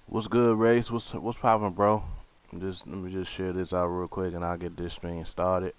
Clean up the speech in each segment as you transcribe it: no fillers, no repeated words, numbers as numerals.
What's good, Race? What's poppin', bro? Let me just share this out real quick, and I'll get this stream started.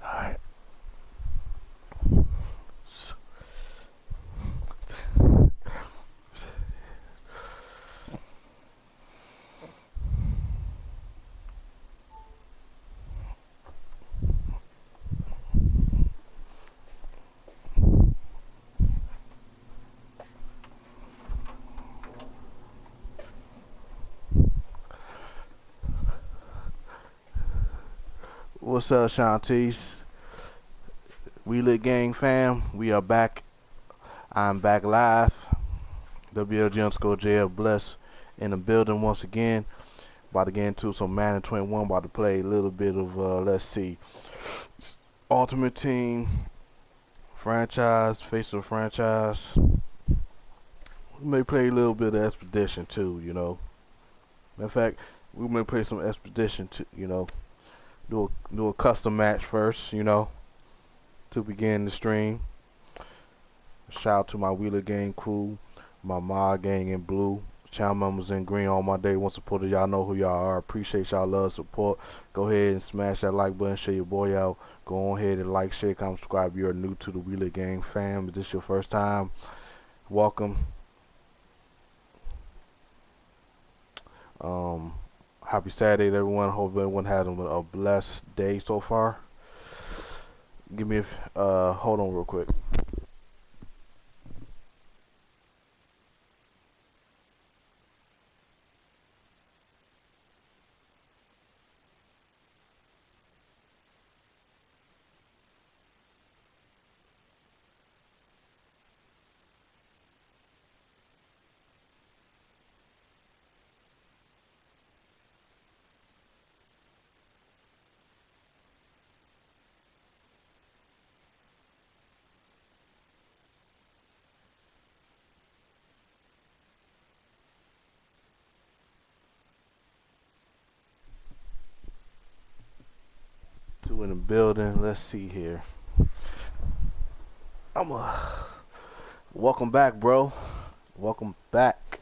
All right. What's up, Shantice? We Lit Gang fam. We are back. I'm back live. WLG_JL Bless in the building once again. About to get into some Madden 21. About to play a little bit of let's see, Ultimate Team, franchise, face of the franchise. We may play a little bit of Expedition too. Matter of fact, we may play some Expedition too. Do a custom match first. To begin the stream. Shout out to my Wheeler Gang crew, my mod gang in blue, channel members in green, all my day one supporters. Y'all know who y'all are. Appreciate y'all love, support. Go ahead and smash that like button, share your boy out. Go on ahead and like, share, comment, subscribe. If you're new to the Wheeler Gang fam, if this is your first time, welcome. Um, Happy Saturday to everyone. Hope everyone had a blessed day so far. Give me hold on real quick. Two in the building. Let's see here. Welcome back, bro. Welcome back.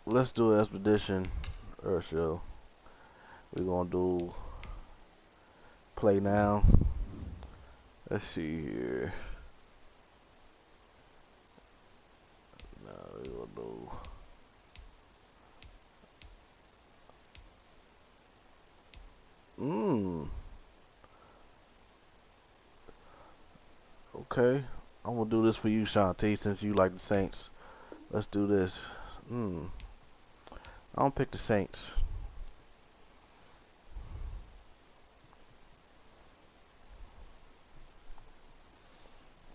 Let's do an Expedition Earth show. We're gonna do play now. Let's see here. Now we're gonna do Okay. I'm gonna do this for you, Shantae, since you like the Saints. Let's do this. I don't pick the Saints.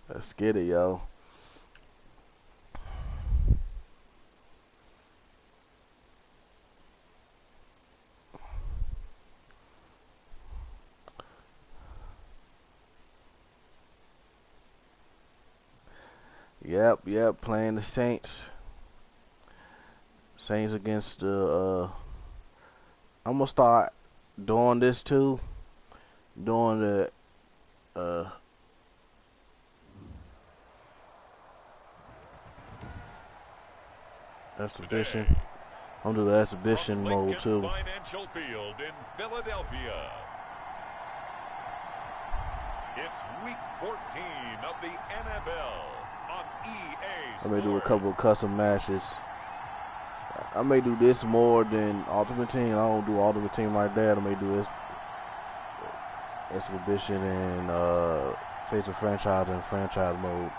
Let's get it, yo. Yep, playing the Saints. Saints against the, I'm gonna start doing this too. Doing the, exhibition. I'm gonna do the exhibition mode too. Financial Field in Philadelphia. It's week 14 of the NFL on EA Sports. I may do a couple of custom matches. I may do this more than Ultimate Team. I don't do Ultimate Team like that. I may do this exhibition and face of franchise and franchise mode.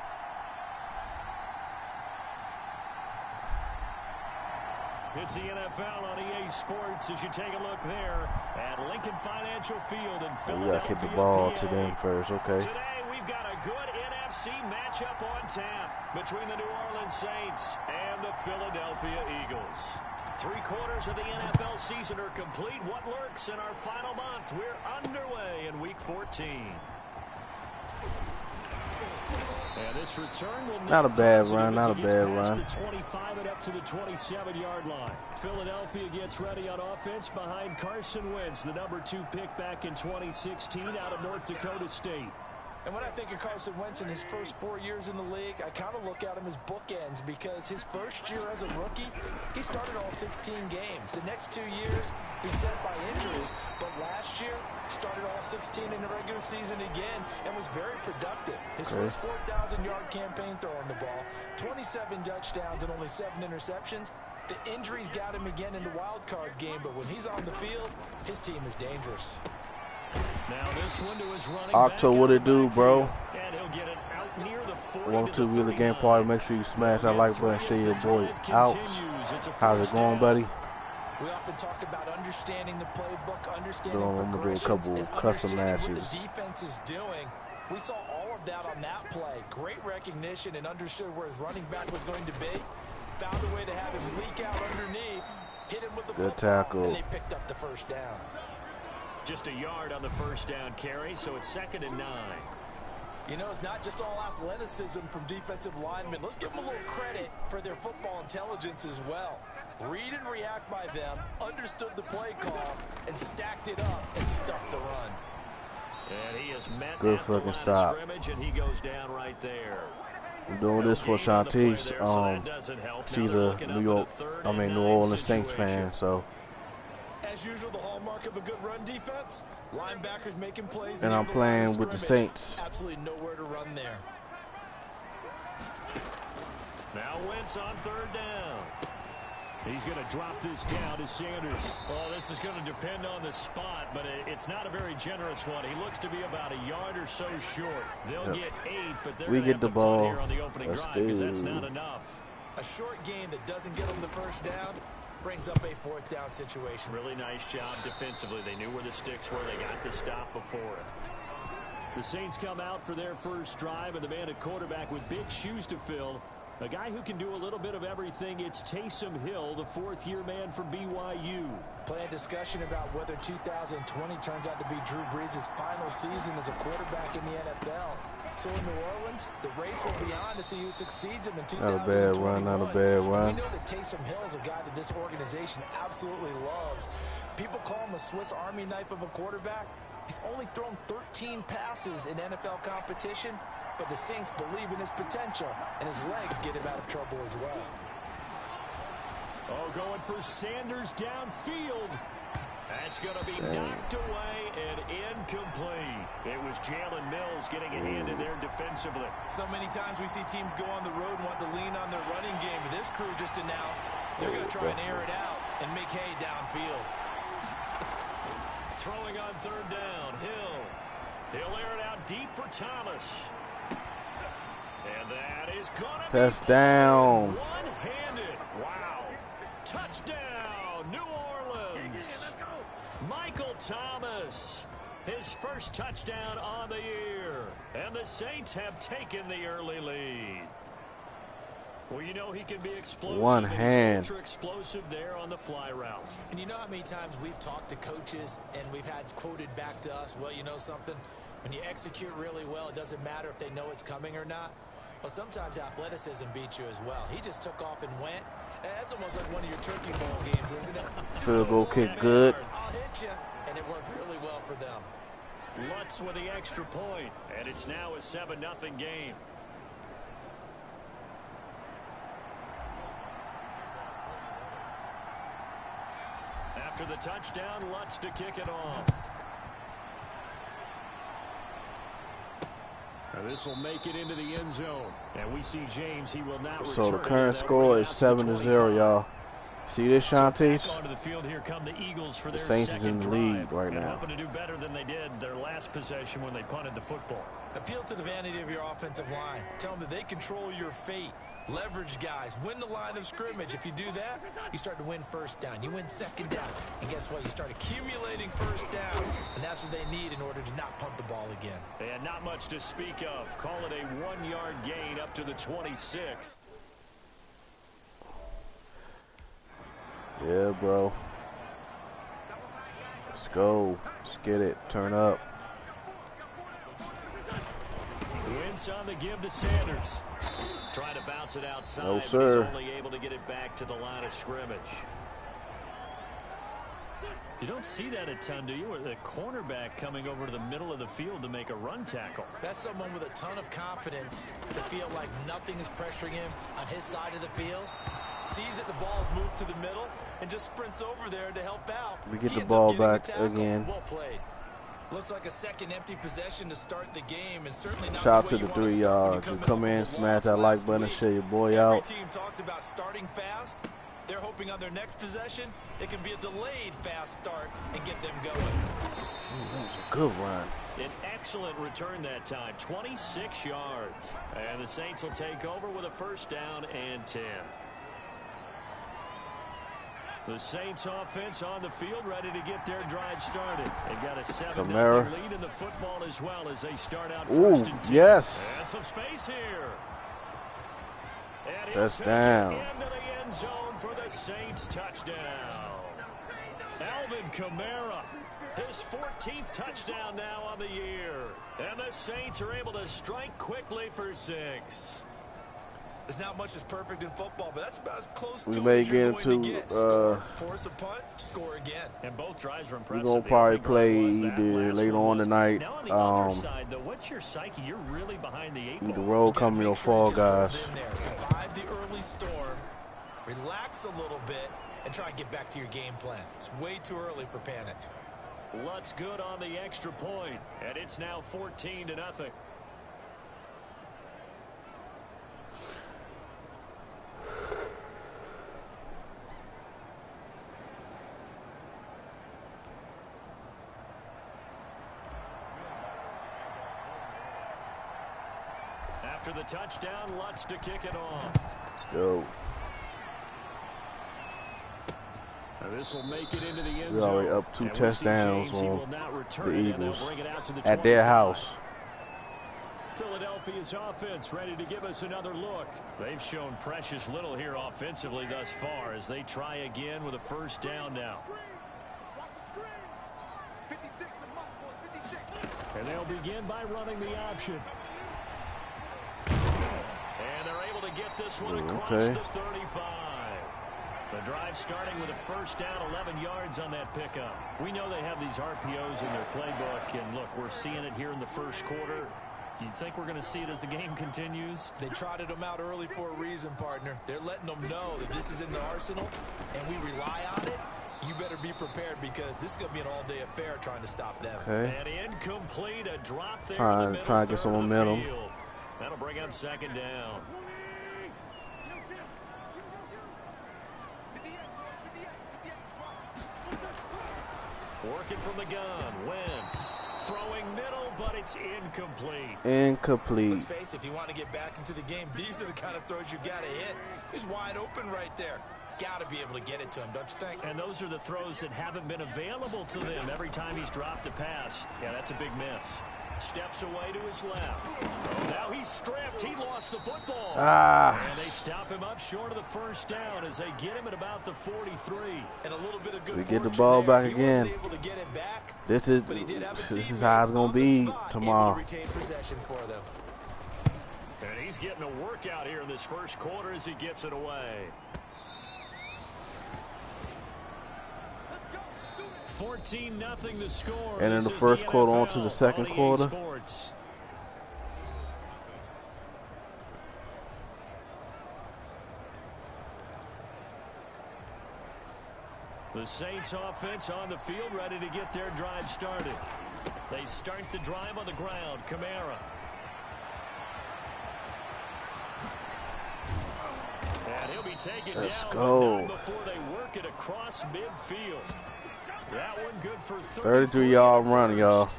It's the NFL on EA Sports as you take a look there at Lincoln Financial Field in Philadelphia. We gotta kick the ball PA. to them first, okay. Today we've got a good NFC matchup on tap between the New Orleans Saints and the Philadelphia Eagles. 3/4 of the NFL season are complete. What lurks in our final month? We're underway in week 14. And this return will not a bad run, not a bad run. The 25 and up to the 27-yard line. Philadelphia gets ready on offense behind Carson Wentz, the number 2 pick back in 2016 out of North Dakota State. And when I think of Carson Wentz in his first 4 years in the league, I kind of look at him as bookends because his first year as a rookie, he started all 16 games. The next 2 years, beset by injuries, but last year, started all 16 in the regular season again and was very productive. His first 4,000-yard campaign throwing the ball, 27 touchdowns and only 7 interceptions. The injuries got him again in the wild card game, but when he's on the field, his team is dangerous. Now this one to his running Octo, what it do, bro? And he'll get it out near the 40 Welcome to the Really Game 39. Party. Make sure you smash that like button, share your boy out. How's it going, buddy? We often talk about understanding the playbook, understanding I'm gonna do a couple and custom matches. what the defense is doing. We saw all of that on that play. Great recognition and understood where his running back was going to be. Found a way to have him leak out underneath, hit him with the Good football, tackle. and they picked up the first down. Just a yard on the first down carry, so it's 2nd and 9. You know, it's not just all athleticism from defensive linemen. Let's give them a little credit for their football intelligence as well. Read and react by them, understood the play call, and stacked it up and stuffed the run. And he is met Good at the fucking line of stop. scrimmage, and he goes down right there. I'm doing this for Shantice. She's a New Orleans Saints fan, so. As usual, the hallmark of a good run defense, linebackers making plays. And I'm playing with the Saints. Absolutely nowhere to run there. Now Wentz on 3rd down. He's going to drop this down to Sanders. Well, this is going to depend on the spot, but it's not a very generous one. He looks to be about a yard or so short. They'll get 8, but they're going to have to punt here on the opening drive because that's not enough. A short game that doesn't get them the first down brings up a 4th down situation. Really nice job defensively. They knew where the sticks were. They got the stop before it. The Saints come out for their first drive, and the man at quarterback with big shoes to fill. A guy who can do a little bit of everything. It's Taysom Hill, the 4th-year man from BYU. Playing discussion about whether 2020 turns out to be Drew Brees' final season as a quarterback in the NFL. So in New Orleans, the race will be on to see who succeeds him in 2021. Not a bad run, not a bad run. We know that Taysom Hill is a guy that this organization absolutely loves. People call him a Swiss Army knife of a quarterback. He's only thrown 13 passes in NFL competition, but the Saints believe in his potential, and his legs get him out of trouble as well. Oh, going for Sanders downfield. That's going to be knocked away and incomplete. It was Jalen Mills getting a hand in there defensively. So many times we see teams go on the road and want to lean on their running game, but this crew just announced they're going to try and air it out and make hay downfield. Throwing on third down, Hill. He'll air it out deep for Thomas. And that is going to touchdown. be one-handed. Wow. Touchdown, New Orleans. Michael Thomas, his first touchdown on the year. And the Saints have taken the early lead. Well, you know he can be explosive. One hand. Ultra explosive there on the fly route. And you know how many times we've talked to coaches and we've had quoted back to us, well, you know something? When you execute really well, it doesn't matter if they know it's coming or not. Well, sometimes athleticism beats you as well. He just took off and went. And that's almost like one of your turkey bowl games, isn't it? Field goal kick good. I'll hit you. And it worked really well for them. Lutz with the extra point. And it's now a 7-0 game. After the touchdown, Lutz to kick it off. This will make it into the end zone. And we see James, he will not return. So the current score is 7-0, y'all. See this, Shanties? The Saints is in the lead right now. Hoping to do better than they did their last possession when they punted the football. Appeal to the vanity of your offensive line. Tell them that they control your fate. Leverage guys. Win the line of scrimmage. If you do that, you start to win first down. You win second down. And guess what? You start accumulating first down. And that's what they need in order to not punt the ball again. And not much to speak of. Call it a 1-yard gain up to the 26. Yeah, bro. Let's go. Let's get it. Turn up. Wentz on the give to Sanders. Trying to bounce it outside. No, sir. He's only able to get it back to the line of scrimmage. You don't see that a ton, do you? Or the cornerback coming over to the middle of the field to make a run tackle. That's someone with a ton of confidence to feel like nothing is pressuring him on his side of the field. Sees that the ball's moved to the middle and just sprints over there to help out. We get the ball back again. Well played. Looks like a second empty possession to start the game, and certainly not. Shout out to the 3 yards. You come in, smash that like button, share your boy out. Every team talks about starting fast. They're hoping on their next possession it can be a delayed fast start and get them going. That was a good run. An excellent return that time, 26 yards. And the Saints will take over with a first down and 10. The Saints offense on the field ready to get their drive started. They've got a 7-0 lead in the football as well as they start out first and 10. Yes. And some space here. And touchdown. Into the end zone for the Saints touchdown. Alvin Kamara, his 14th touchdown now on the year. And the Saints are able to strike quickly for 6. There's not much that's perfect in football, but that's about as close to we may it get into force a punt, score again. And both drives were impressive. We're gonna probably play either later on tonight. Now on the other side, though, what's your psyche? You're really behind the 8 ball. The road coming, Fall Guys. Survive the early storm, relax a little bit, and try and get back to your game plan. It's way too early for panic. Lutz good on the extra point, and it's now 14-0. After the touchdown, Lutz to kick it off. Let's go. This will make it into the end We're zone. already up 2 touchdowns on the Eagles at their house. Philadelphia's offense ready to give us another look. They've shown precious little here offensively thus far as they try again with a first down now. And they'll begin by running the option. And they're able to get this one across the 35. The drive starting with a first down, 11 yards on that pickup. We know they have these RPOs in their playbook, and look, we're seeing it here in the first quarter. You think we're going to see it as the game continues? They trotted them out early for a reason, partner. They're letting them know that this is in the arsenal, and we rely on it. You better be prepared because this is going to be an all-day affair trying to stop them. Okay. And incomplete, a drop there Trying to get some momentum. That'll bring up second down. Working from the gun. Wentz throwing middle, but it's incomplete. Incomplete. Let's face it, if you want to get back into the game, these are the kind of throws you got to hit. He's wide open right there. Got to be able to get it to him, don't you think? And those are the throws that haven't been available to them every time he's dropped a pass. Yeah, that's a big miss. Steps away to his left. Oh, now he's stripped. He lost the football. And they stop him up short of the first down as they get him at about the 43. And a little bit of good we get the ball there. back again. This is how it's gonna be tomorrow. And he's getting a workout here in this first quarter as he gets it away. 14-0 the score. And in the first quarter on to the second quarter. The Saints offense on the field, ready to get their drive started. They start the drive on the ground. Kamara. And he'll be taken down before they work it across midfield. That one good for 33-yard run, y'all.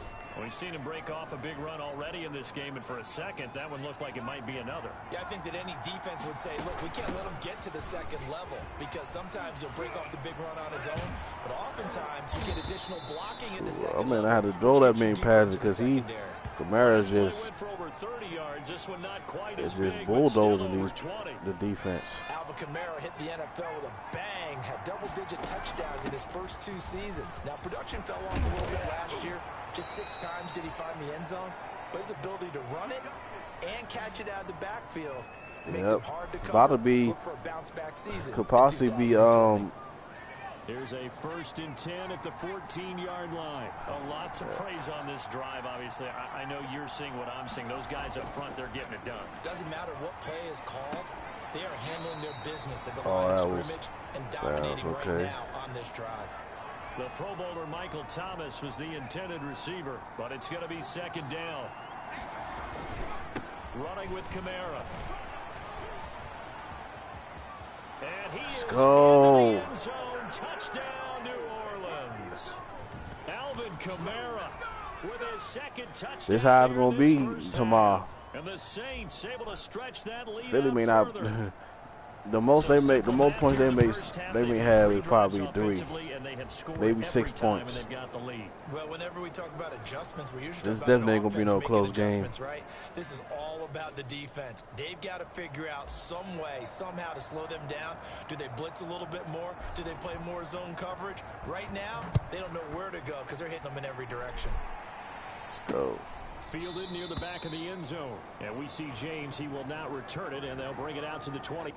We've seen him break off a big run already in this game, and for a second, that one looked like it might be another. Yeah, I think that any defense would say, look, we can't let him get to the second level because sometimes he'll break off the big run on his own, but oftentimes you get additional blocking in the second level. I had to throw that many passes because Kamara is just bulldozing the defense. Alvin Kamara hit the NFL with a bang, had double-digit touchdowns in his first 2 seasons. Now, production fell off a little bit last year. Just 6 times did he find the end zone, but his ability to run it and catch it out of the backfield makes it hard to cover. About to be, look for a bounce-back season. Could possibly be Here's a 1st and 10 at the 14-yard line. A lot to praise on this drive, obviously. I know you're seeing what I'm seeing. Those guys up front, they're getting it done. Doesn't matter what play is called. They are handling their business at the line of scrimmage and dominating right now on this drive. The Pro Bowler Michael Thomas was the intended receiver, but it's going to be 2nd down. Running with Kamara. And he is in the end zone. Touchdown, New Orleans. Alvin Kamara with his 2nd touchdown. This is how it's going to be tomorrow. And the Saints able to stretch that lead. Philly may not. The most points they may have is probably 3, maybe 6 points. Well, whenever we talk about adjustments, we usually this talk about definitely ain't gonna be no close game. Right? This is all about the defense. They've got to figure out some way, somehow to slow them down. Do they blitz a little bit more? Do they play more zone coverage? Right now, they don't know where to go because they're hitting them in every direction. Let's go. Fielded near the back of the end zone. And we see James. He will not return it, and they'll bring it out to the 20.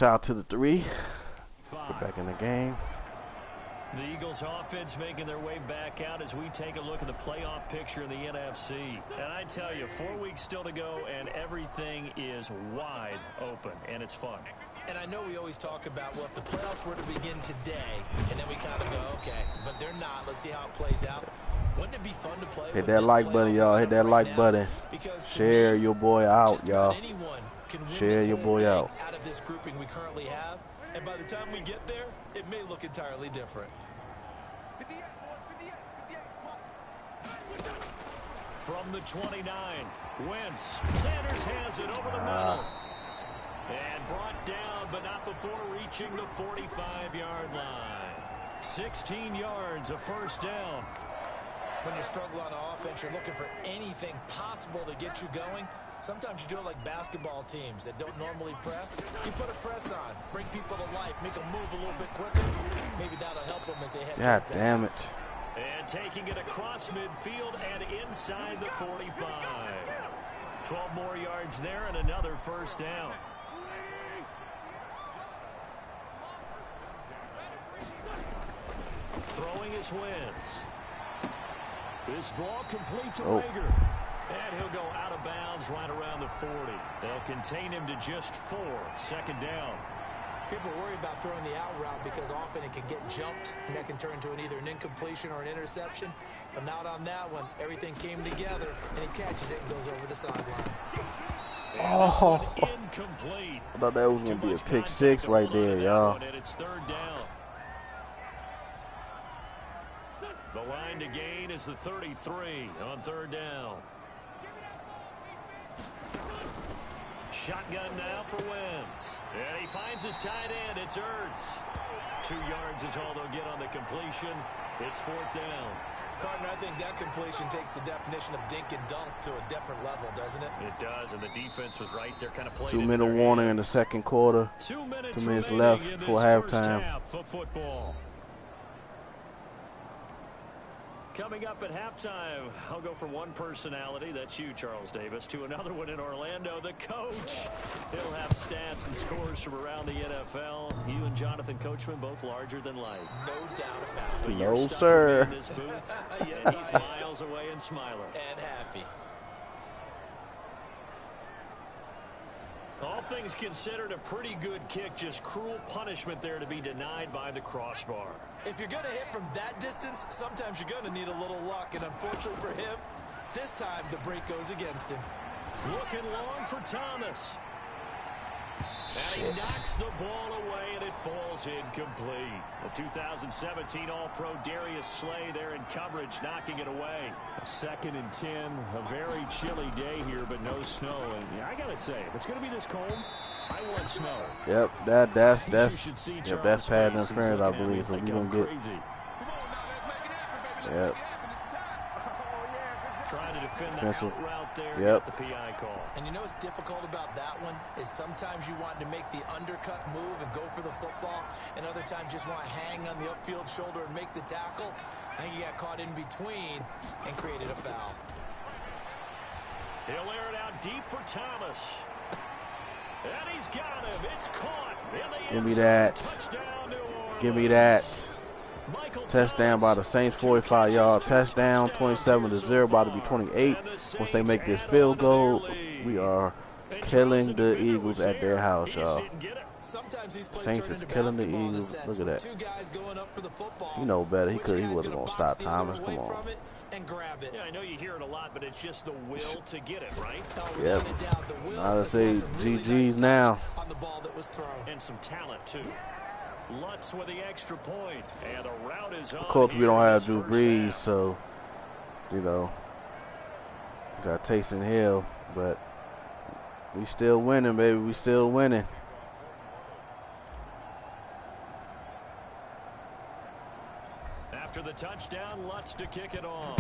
Shout out to the 3. Get 5. back in the game. The Eagles offense making their way back out as we take a look at the playoff picture in the NFC. And I tell you, 4 weeks still to go, and everything is wide open, and it's fun. And I know we always talk about, well, if the playoffs were to begin today, and then we kind of go, okay, but they're not. Let's see how it plays out. Wouldn't it be fun to play? Hit that like button, y'all. Hit that like button. Share your boy out, y'all. Share your boy out. Out of this grouping we currently have, and by the time we get there, it may look entirely different. From the 29, Wentz. Sanders has it over the middle. And brought down, but not before reaching the 45-yard line. 16 yards, a first down. When you struggle on offense, you're looking for anything possible to get you going. Sometimes you do it like basketball teams that don't normally press. You put a press on, bring people to life, make them move a little bit quicker. Maybe that'll help them as they head God towards that. damn it. And taking it across midfield and inside the 45. 12 more yards there and another first down. Throwing his Wentz. This ball complete to Rager. And he'll go out of bounds right around the 40. They'll contain him to just 4. Second down. People worry about throwing the out route because often it can get jumped, and that can turn into either an incompletion or an interception. But not on that one. Everything came together, and he catches it and goes over the sideline. Oh, Incomplete. I thought that was going to be a pick 6 right there, y'all. And it's third down. The line to gain is the 33 on third down. Shotgun now for Wentz. And he finds his tight end. It's Ertz. 2 yards is all they'll get on the completion. It's fourth down. Partner, I think that completion takes the definition of dink and dunk to a different level, doesn't it? It does, and the defense was right there, kind of played 2-minute warning in the second quarter. 2 minutes, 2 minutes left for halftime. Half of football. Coming up at halftime, I'll go from one personality, that's you, Charles Davis, to another one in Orlando, the coach. He'll have stats and scores from around the NFL. You and Jonathan Coachman both larger than life. No doubt about it. No, sir. In this booth, and he's miles away and smiling. And happy. All things considered, a pretty good kick, just cruel punishment there to be denied by the crossbar. If you're going to hit from that distance, sometimes you're going to need a little luck. And unfortunately for him, this time the break goes against him. Looking long for Thomas. And he knocks the ball away, and it falls incomplete. The 2017 All-Pro Darius Slay there in coverage, knocking it away. 2nd and 10, a very chilly day here, but no snow. And yeah, I gotta say, if it's gonna be this cold, I want snow. Yep, that's pass interference, I believe. So we're gonna get. Yep. Trying to defend the out route there. Yep. Got the PI call. And you know what's difficult about that one is sometimes you want to make the undercut move and go for the football, and other times just want to hang on the upfield shoulder and make the tackle. I think he got caught in between and created a foul. He'll air it out deep for Thomas. And he's got him. It's caught. Give me that. Give me that. Touchdown by the Saints, 45-yard touchdown, 27-0, about to be 28. Once they make this field goal, we are killing the Eagles at their house, y'all. Saints is killing the Eagles. Look at that. You know better. He wasn't gonna stop Thomas. Come on. Yeah, I know you hear it a lot, but it's just the will to get it, right? Yep. Now let's say GG's now. And some talent too. Lutz with the extra point, and the route is on. Of course, we don't have Drew Brees, so you know, got Taysom Hill, but we still winning, baby. We still winning. After the touchdown, Lutz to kick it off.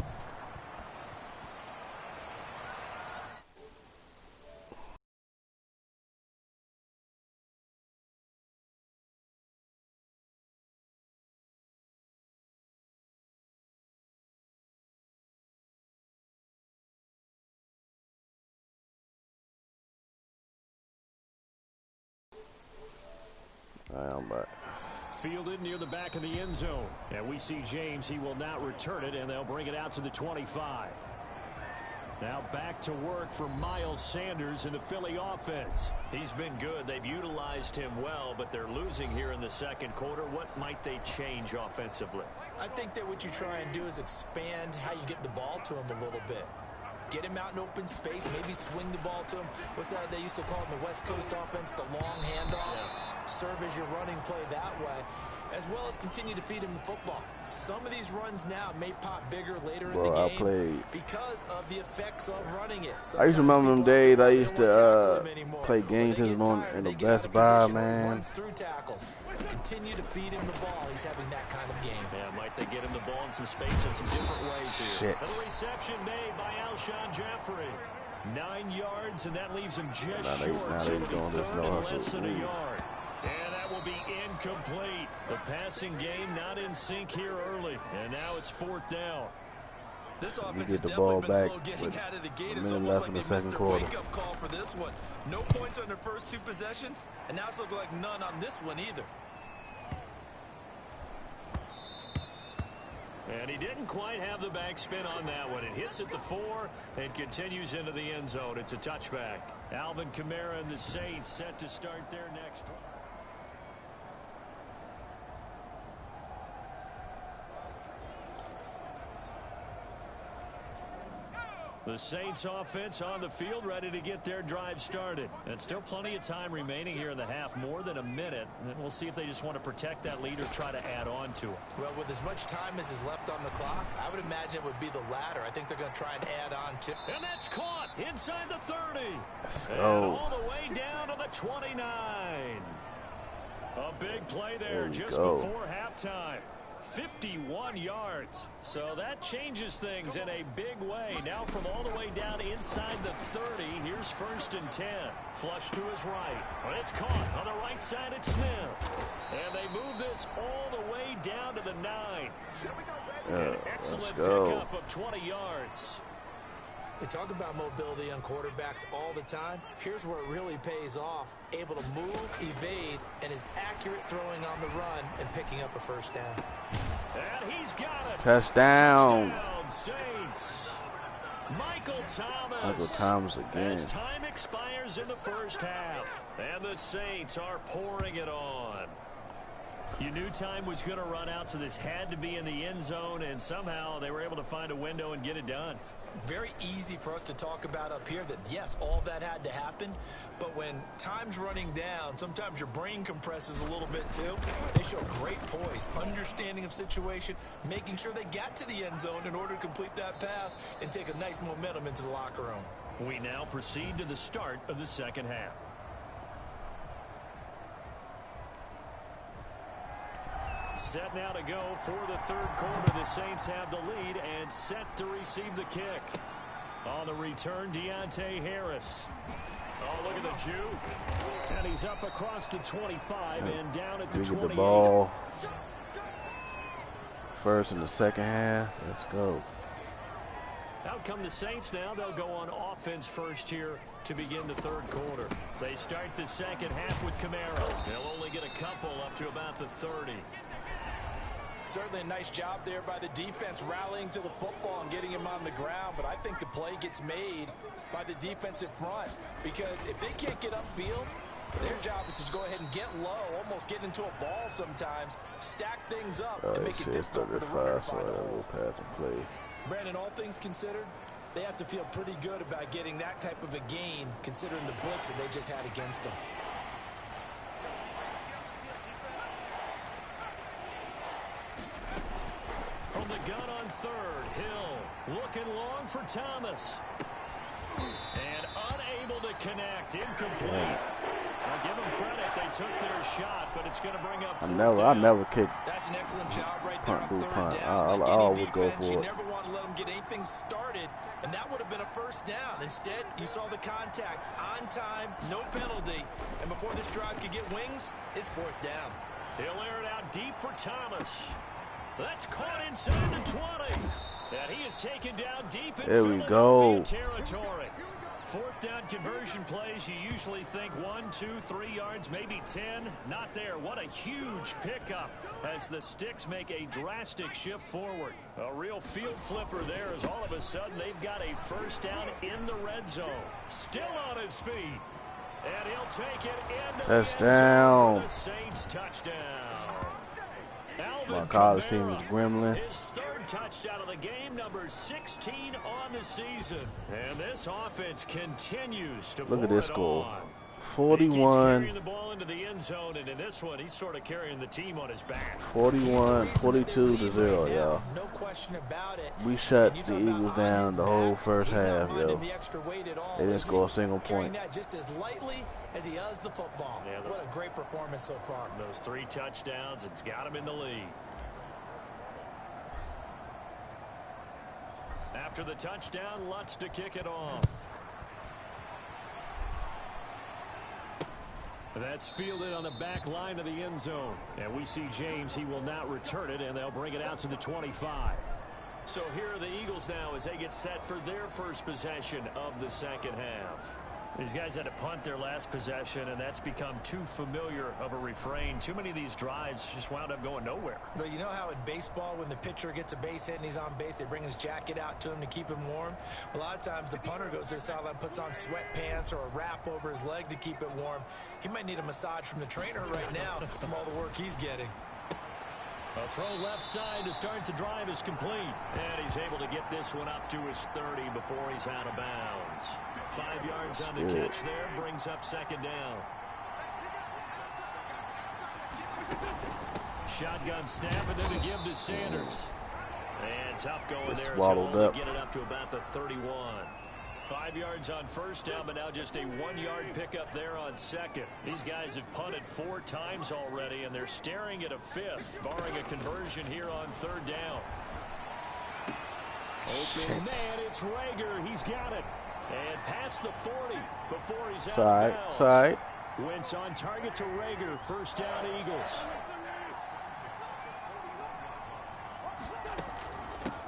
I'm back. Fielded near the back of the end zone. And we see James. He will not return it, and they'll bring it out to the 25. Now back to work for Miles Sanders in the Philly offense. He's been good. They've utilized him well, but they're losing here in the second quarter. What might they change offensively? I think that what you try and do is expand how you get the ball to him a little bit. Get him out in open space, maybe swing the ball to him. What's that they used to call in the West Coast offense, the long handoff? Yeah. Serve as your running play that way, as well as continue to feed him the football. Some of these runs now may pop bigger later in the game because of the effects of running it. Sometimes I used to remember them days I used to play games in the Best Buy, man. Continue to feed him the ball. He's having that kind of game. Yeah, might they get him the ball in some space in some different ways here. Shit. A reception made by Alshon Jeffrey. 9 yards, and that leaves him just short. So it'll be third and less than a yard. And that will be incomplete. The passing game not in sync here early. And now it's 4th down. This offense has definitely been slow getting out of the gate. It's almost like they missed their wake-up call for this one. No points on their first 2 possessions, and now it's looking like none on this one either. And he didn't quite have the backspin on that one. It hits at the 4 and continues into the end zone. It's a touchback. Alvin Kamara and the Saints set to start their next drive. The Saints offense on the field, ready to get their drive started. And still plenty of time remaining here in the half, more than a minute. And we'll see if they just want to protect that lead or try to add on to it. Well, with as much time as is left on the clock, I would imagine it would be the latter. I think they're going to try and add on to. And that's caught inside the 30. Let's go. And all the way down to the 29. A big play there just before halftime. 51 yards. So that changes things in a big way. Now from all the way down inside the 30, here's 1st and 10. Flush to his right. But it's caught on the right side at Smith. And they move this all the way down to the 9. An excellent pickup of 20 yards. They talk about mobility on quarterbacks all the time. Here's where it really pays off. Able to move, evade, and is accurate throwing on the run and picking up a 1st down. And he's got it. Touchdown. Saints. Michael Michael Thomas again. As time expires in the 1st half. And the Saints are pouring it on. You knew time was going to run out, so this had to be in the end zone, and somehow they were able to find a window and get it done. Very easy for us to talk about up here that, yes, all that had to happen. But when time's running down, sometimes your brain compresses a little bit too. They show great poise, understanding of situation, making sure they got to the end zone in order to complete that pass and take a nice momentum into the locker room. We now proceed to the start of the second half. Set now to go for the 3rd quarter. The Saints have the lead and set to receive the kick. On the return, Deontay Harris. Oh, look at the juke. And he's up across the 25 and down at the 28. The ball. 1st and the 2nd half. Let's go. Out come the Saints now. They'll go on offense first here to begin the 3rd quarter. They start the second half with Kamara. They'll only get a couple up to about the 30. Certainly a nice job there by the defense rallying to the football and getting him on the ground, but I think the play gets made by the defensive front because if they can't get upfield, their job is to go ahead and get low, almost get into a ball sometimes, stack things up, and make it difficult for the runner to find a hole. Brandon, all things considered, they have to feel pretty good about getting that type of a gain considering the blitz that they just had against them. From the gun on 3rd, Hill looking long for Thomas. And unable to connect, incomplete. I'll give them credit, they took their shot, but it's going to bring up 4th down. I never kick. That's an excellent job right there on 3rd down. I always go for it. You never want to let them get anything started, and that would have been a 1st down. Instead, you saw the contact on time, no penalty, and before this drive could get wings, it's 4th down. He'll air it out deep for Thomas. That's caught inside the 20. And he is taken down deep in Philadelphia territory. Fourth down conversion plays, you usually think 1, 2, 3 yards, maybe 10. Not there. What a huge pickup as the Sticks make a drastic shift forward. A real field flipper there as all of a sudden they've got a first down in the red zone. Still on his feet. And he'll take it into touchdown. the Saints touchdown. My college team is Gremlin. His third touchdown of the game, number 16 on the season. And this offense continues to look at this score. On. 41. He keeps the ball into the end zone, and in this one, he's sort of carrying the team on his back. 41, 42-0, y'all. No question about it. We shut the Eagles down the whole first half, yo. They didn't score a single point. Just as lightly as he does the football. Yeah, what a great performance so far. Those 3 touchdowns, it's got him in the lead. After the touchdown, Lutz to kick it off. That's fielded on the back line of the end zone. And we see James, he will not return it, and they'll bring it out to the 25. So here are the Eagles now as they get set for their first possession of the second half. These guys had to punt their last possession, and that's become too familiar of a refrain. Too many of these drives just wound up going nowhere. Well, you know how in baseball, when the pitcher gets a base hit and he's on base, they bring his jacket out to him to keep him warm? A lot of times the punter goes to the sideline, puts on sweatpants or a wrap over his leg to keep it warm. He might need a massage from the trainer right now from all the work he's getting. A throw left side to start the drive is complete. And he's able to get this one up to his 30 before he's out of bounds. 5 yards on the catch there, brings up second down. Shotgun snap, and then to give to Sanders. And tough going there. Swallowed up. Get it up to about the 31. 5 yards on first down, but now just a 1-yard pickup there on second. These guys have punted 4 times already, and they're staring at a 5th, barring a conversion here on third down. Open man, it's Rager. He's got it. And past the 40 before he's out of bounds. Side. Wentz on target to Rager. First down, Eagles.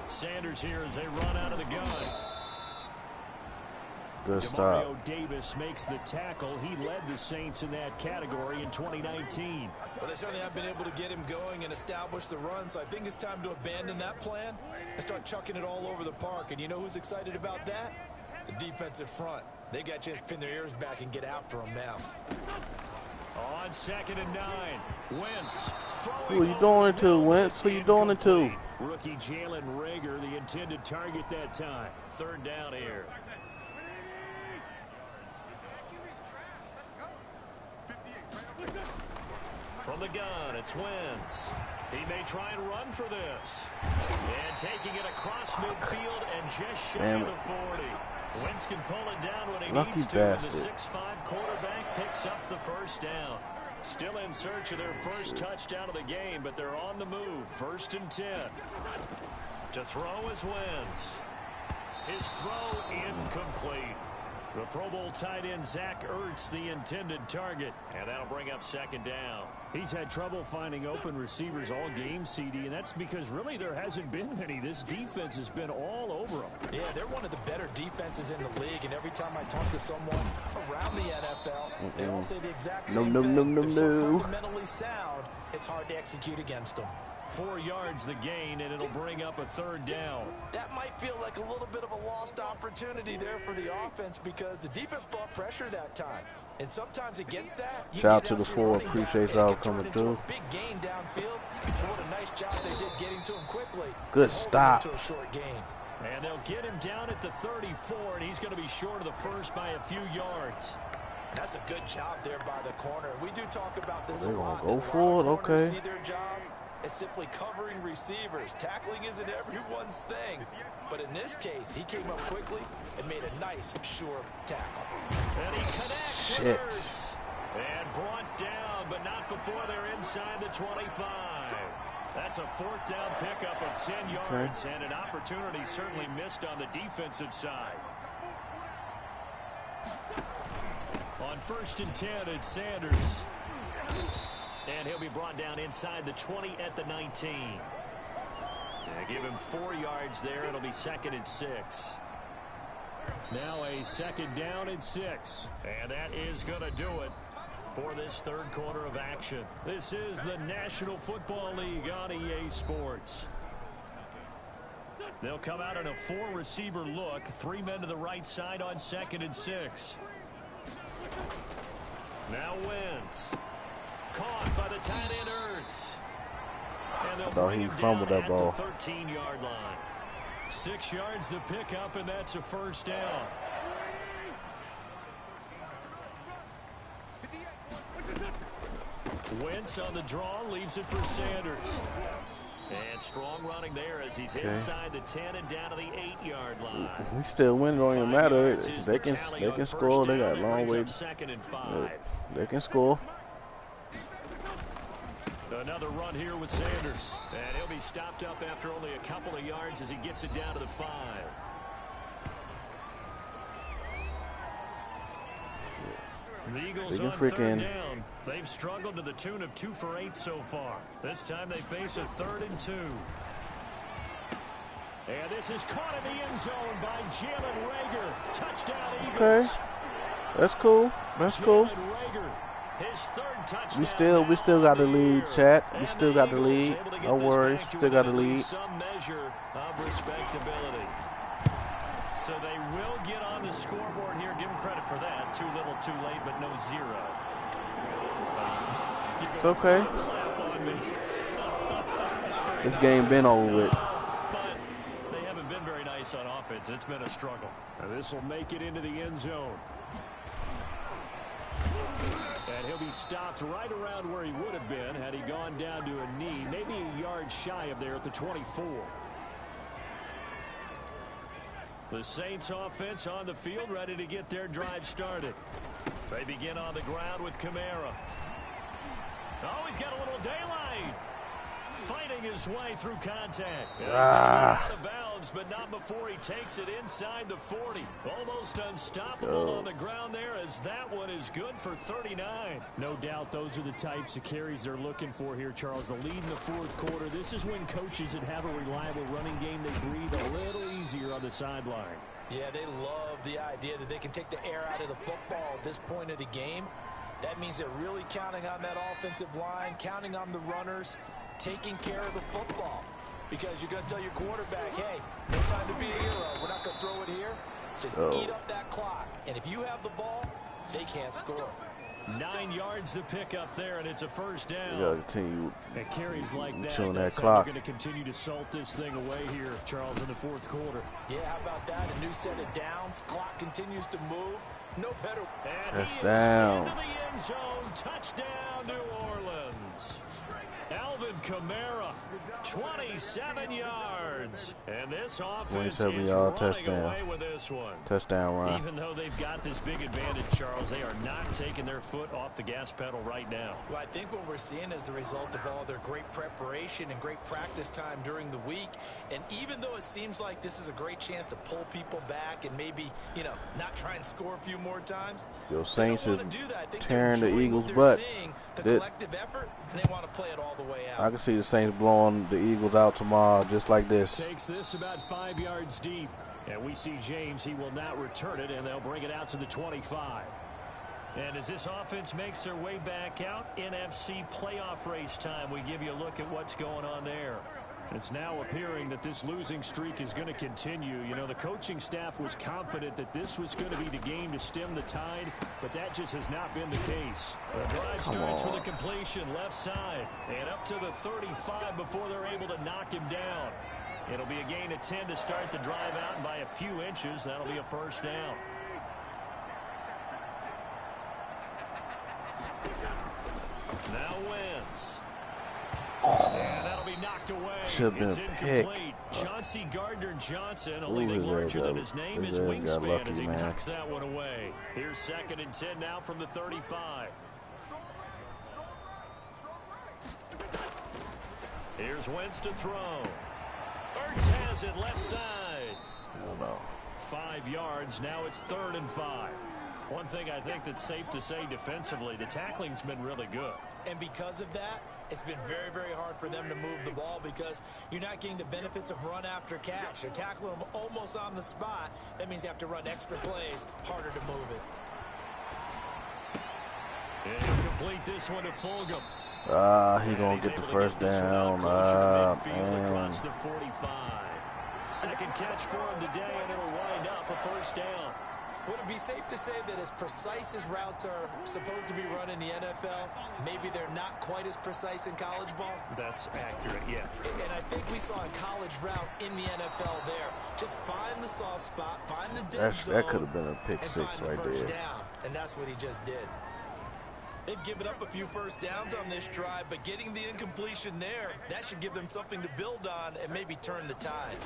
Sanders here as they run out of the gun. Good stop. Demario Davis makes the tackle. He led the Saints in that category in 2019. Well, they certainly have been able to get him going and establish the run, so I think it's time to abandon that plan and start chucking it all over the park. And you know who's excited about that? The defensive front. They got a chance to pin their ears back and get after him now. On 2nd and 9. Wentz. Who are you doing it to, Wentz? Who are you doing it to? Rookie Jalen Rager, the intended target that time. Third down here. From the gun, it's Wentz. He may try and run for this. And taking it across midfield and just shy of the 40. Wentz can pull it down when he needs to. And the 6'5" quarterback picks up the first down. Still in search of their first touchdown of the game, but they're on the move. 1st and 10. To throw is Wentz. His throw incomplete. The Pro Bowl tight end Zach Ertz, the intended target, and that'll bring up second down. He's had trouble finding open receivers all game, CD, and that's because really there hasn't been many. This defense has been all over them. Yeah, they're one of the better defenses in the league, and every time I talk to someone around the NFL, they all say the exact same thing. They're so fundamentally sound, it's hard to execute against them. 4 yards the gain, and it'll bring up a third down. That might feel like a little bit of a lost opportunity there for the offense because the defense brought pressure that time. And sometimes against that, shout out to the 4. Appreciate y'all coming through. Big gain downfield. What a nice job they did getting to him quickly. Good stop. To a short gain. And they'll get him down at the 34, and he's going to be short of the first by a few yards. That's a good job there by the corner. We do talk about this a they're lot. Gonna go for it, okay. See their job is simply covering receivers. Tackling isn't everyone's thing. But in this case, he came up quickly and made a nice, sure tackle. And he connects with Ertz. And brought down, but not before they're inside the 25. That's a 4th down pickup of 10 yards, and an opportunity certainly missed on the defensive side. On 1st and 10, it's Sanders. And he'll be brought down inside the 20 at the 19. Give him 4 yards there. It'll be 2nd and 6. Now a 2nd down and 6. And that is going to do it for this 3rd quarter of action. This is the National Football League on EA Sports. They'll come out in a 4-receiver look. 3 men to the right side on 2nd and 6. Now Wentz. Caught by the tight end Ertz. And they'll bring him down at the 13-yard line. 6 yards the pickup, and that's a 1st down. Wentz on the draw, leaves it for Sanders. And strong running there as he's inside the 10 and down to the 8-yard line. We still win, don't even matter. They can score. They got a long way. 2nd and 5. They can score. Another run here with Sanders. And he'll be stopped up after only a couple of yards as he gets it down to the 5. The Eagles on 3rd down. They've struggled to the tune of 2 for 8 so far. This time they face a 3rd and 2. And this is caught in the end zone by Jalen Reagor. Touchdown Eagles. Okay. That's cool. That's cool. His 3rd touchdown. We still got the lead, chat. We still got the lead. No worries. Still got the lead. Some measure of respectability. So they will get on the scoreboard here. Give them credit for that. Too little, too late, but no 0. It's okay. This game been over with. But they haven't been very nice on offense. It's been a struggle. And this will make it into the end zone. And he'll be stopped right around where he would have been had he gone down to a knee, maybe a yard shy of there at the 24. The Saints offense on the field, ready to get their drive started. They begin on the ground with Kamara. Oh, he's got a little daylight. Fighting his way through contact. He's out of bounds, but not before he takes it inside the 40. Almost unstoppable on the ground there, as that one is good for 39. No doubt those are the types of carries they're looking for here, Charles. The lead in the 4th quarter. This is when coaches that have a reliable running game, they breathe a little easier on the sideline. Yeah, they love the idea that they can take the air out of the football at this point of the game. That means they're really counting on that offensive line, counting on the runners, taking care of the football. Because you're going to tell your quarterback, hey, no time to be a hero. We're not going to throw it here. Just eat up that clock. And if you have the ball, they can't score. 9 yards to pick up there, and it's a 1st down. You got to continue and carries like that. Showing That's that clock. Going to continue to salt this thing away here, Charles, in the 4th quarter. Yeah, how about that? A new set of downs. Clock continues to move. No better. And touchdown. He is into the end zone. Touchdown, New Orleans. Alvin Kamara, 27 yards. And this offense is running away with this one. Touchdown run. Even though they've got this big advantage, Charles, they are not taking their foot off the gas pedal right now. Well, I think what we're seeing is the result of all their great preparation and great practice time during the week. And even though it seems like this is a great chance to pull people back and maybe, you know, not try and score a few more times. Your Saints is tearing tearing the Eagles' butt. The collective effort, and they want to play it all the way out. I can see the Saints blowing the Eagles out tomorrow just like this. Takes this about 5 yards deep. And we see James. He will not return it, and they'll bring it out to the 25. And as this offense makes their way back out, NFC playoff race time, we give you a look at what's going on there. It's now appearing that this losing streak is going to continue. You know, the coaching staff was confident that this was going to be the game to stem the tide, but that just has not been the case. The drive starts with a completion left side and up to the 35 before they're able to knock him down. It'll be a gain of 10 to start the drive out, and by a few inches, that'll be a 1st down. Now Wentz. And that'll be knocked away. It's incomplete. Chauncey Gardner-Johnson, only thing larger than his name is wingspan as he knocks that one away. Here's 2nd and 10 now from the 35. Here's Wentz to throw. Ertz has it left side. 5 yards. Now it's 3rd and 5. One thing I think that's safe to say defensively, the tackling's been really good. And because of that, It's been very, very hard for them to move the ball because you're not getting the benefits of run after catch. They're tackling them almost on the spot. That means you have to run extra plays, harder to move it. And he'll complete this one to Fulgham. He gonna get the first down. Across the 45. Second catch for him today, and it'll wind up a first down. Would it be safe to say that as precise as routes are supposed to be run in the NFL, maybe they're not quite as precise in college ball? That's accurate, yeah. And I think we saw a college route in the NFL there. Just find the soft spot, find the dead zone, that could have been a pick six right there. Down, and that's what he just did. They've given up a few first downs on this drive, but getting the incompletion there, that should give them something to build on and maybe turn the tide.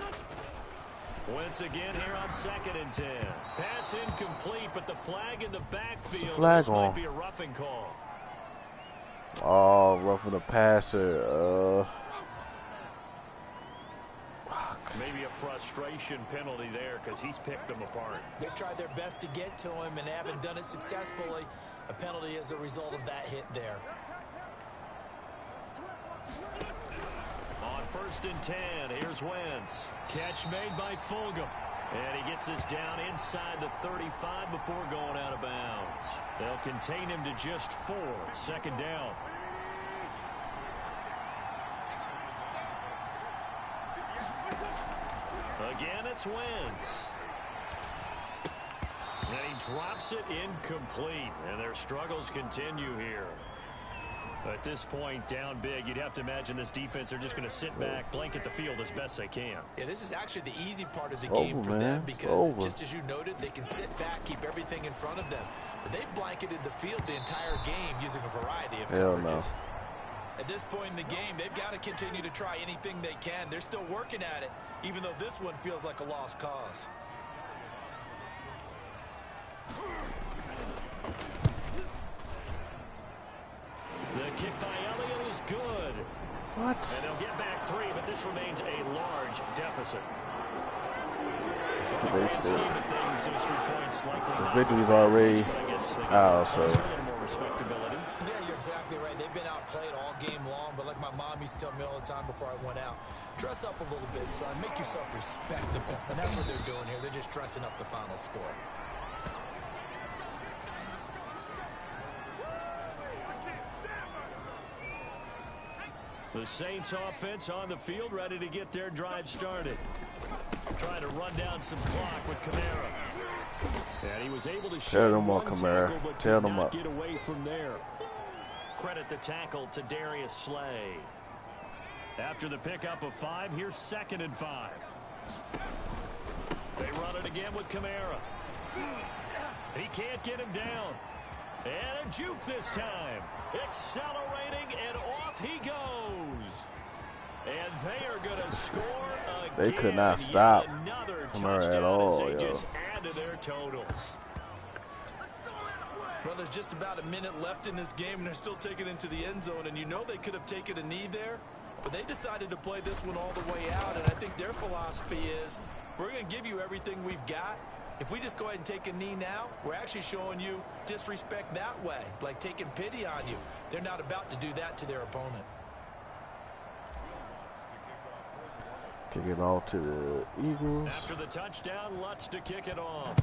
Once again here on 2nd and 10. Pass incomplete, but the flag in the backfield. This might be a roughing call. Oh, roughing the passer. Maybe a frustration penalty there because he's picked them apart. They've tried their best to get to him and haven't done it successfully. A penalty as a result of that hit there. On 1st and 10, here's Wentz. Catch made by Fulgham. And he gets this down inside the 35 before going out of bounds. They'll contain him to just 4. 2nd down. Again, it's Wentz. And he drops it incomplete. And their struggles continue here. At this point, down big, you'd have to imagine this defense are just going to sit back, blanket the field as best they can. Yeah, this is actually the easy part of the game for them because, just as you noted, they can sit back, keep everything in front of them. But they've blanketed the field the entire game using a variety of coverages. At this point in the game, they've got to continue to try anything they can. They're still working at it, even though this one feels like a lost cause. The kick by Elliott is good. What? And they'll get back 3, but this remains a large deficit. The victory's already out, so. Yeah, you're exactly right. They've been outplayed all game long, but like my mom used to tell me all the time before I went out, dress up a little bit, son. Make yourself respectable. And that's what they're doing here. They're just dressing up the final score. The Saints offense on the field, ready to get their drive started. Trying to run down some clock with Kamara. And he was able to tear them up, Kamara. Tear them up. Get away from there. Credit the tackle to Darius Slay. After the pickup of 5, here's 2nd and 5. They run it again with Kamara. He can't get him down. And a juke this time. Accelerating, and off he goes. And they are going to score again. They could not stop Kamara at all, they just add to their totals. Well, there's just about a minute left in this game, and they're still taking it into the end zone. And you know they could have taken a knee there, but they decided to play this one all the way out. And I think their philosophy is, we're going to give you everything we've got. If we just go ahead and take a knee now, we're actually showing you disrespect that way, like taking pity on you. They're not about to do that to their opponent. Kick it off to the Eagles. After the touchdown, Lutz to kick it off.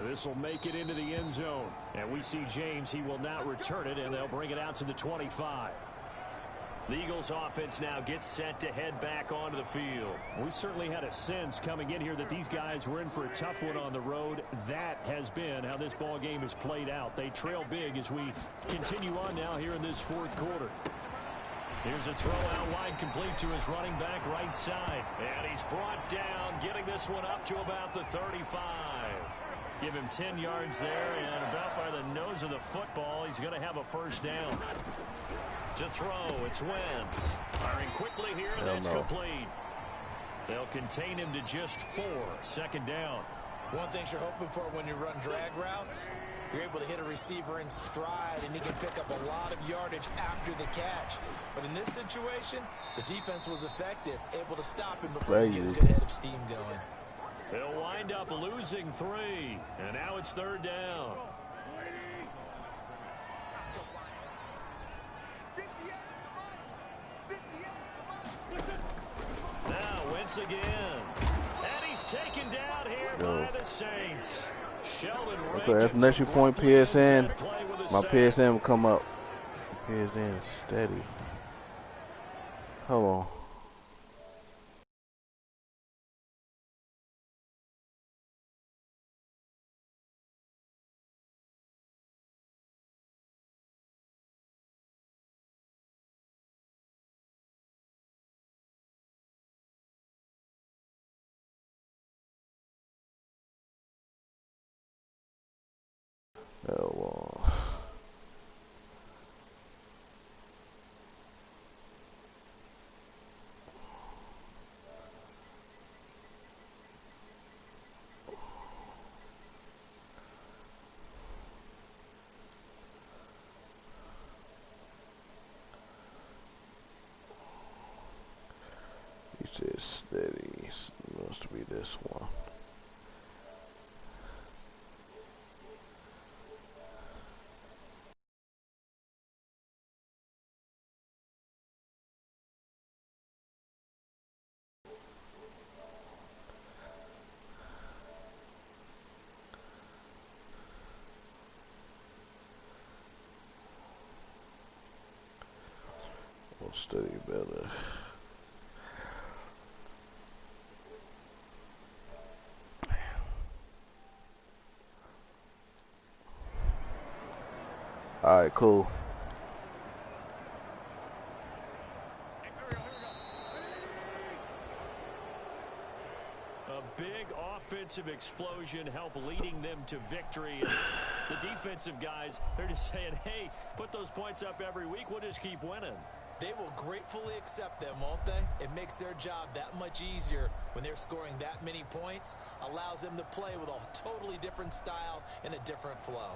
This will make it into the end zone. And we see James, he will not return it, and they'll bring it out to the 25. The Eagles offense now gets set to head back onto the field. We certainly had a sense coming in here that these guys were in for a tough one on the road. That has been how this ball game has played out. They trail big as we continue on now here in this 4th quarter. Here's a throw out wide, complete to his running back right side. And he's brought down, getting this one up to about the 35. Give him 10 yards there, and about by the nose of the football, he's going to have a first down. To throw, it's Wentz. Firing quickly here, and that's complete. They'll contain him to just 4. 2nd down. One thing you're hoping for when you run drag routes, you're able to hit a receiver in stride, and he can pick up a lot of yardage after the catch. But in this situation, the defense was effective, able to stop him before he get a good head of steam going. They'll wind up losing 3, and now it's 3rd down. once again. And he's taken down here by the Saints. Sheldon Okay, that's Rankins next point abruptly ends PSN. that play with a My sack. PSN will come up. PSN is steady. Hold on. Oh, he says steady. It must be this one. Well, steady better. All right, cool. A big offensive explosion helped leading them to victory. And the defensive guys, they're just saying, hey, put those points up every week. We'll just keep winning. They will gratefully accept them, won't they? It makes their job that much easier when they're scoring that many points. Allows them to play with a totally different style and a different flow.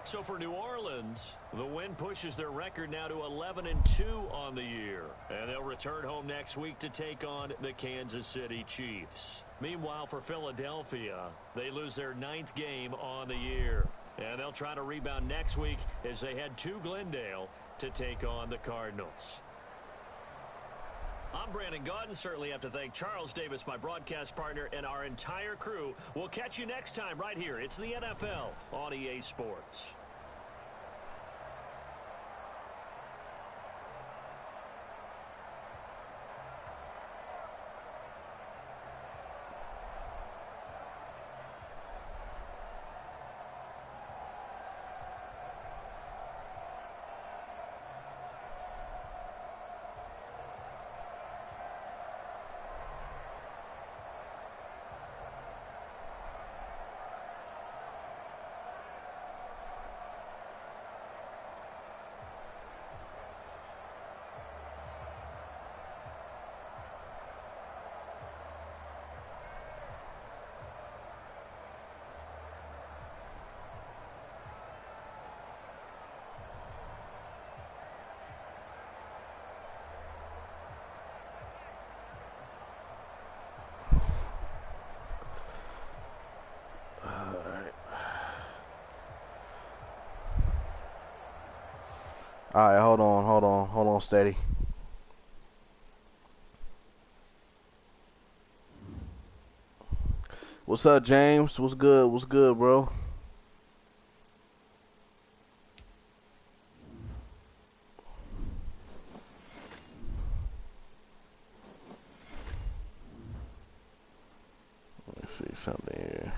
So for New Orleans, the win pushes their record now to 11-2 on the year. And they'll return home next week to take on the Kansas City Chiefs. Meanwhile, for Philadelphia, they lose their 9th game on the year. And they'll try to rebound next week as they head to Glendale to take on the Cardinals. I'm Brandon Gaudin. Certainly have to thank Charles Davis, my broadcast partner, and our entire crew. We'll catch you next time right here. It's the NFL on EA Sports. All right, hold on, steady. What's up, James? What's good, bro? Let's see something here.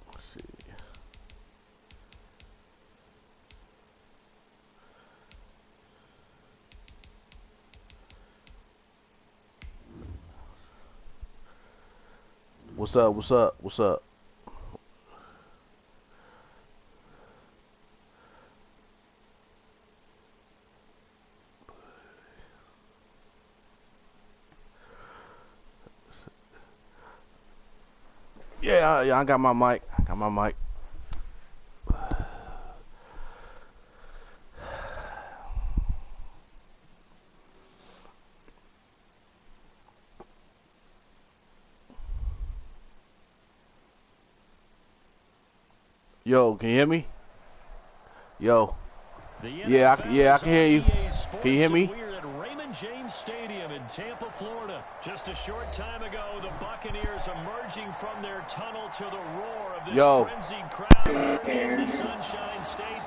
Let's see. What's up? Yeah, I got my mic. Yo, can you hear me? Yo. Yeah, I can hear you. Can you hear me? We're at Raymond James Stadium in Tampa, Florida. Just a short time ago, the Buccaneers emerging from their tunnel to the roar of this frenzied crowd here in the Sunshine State.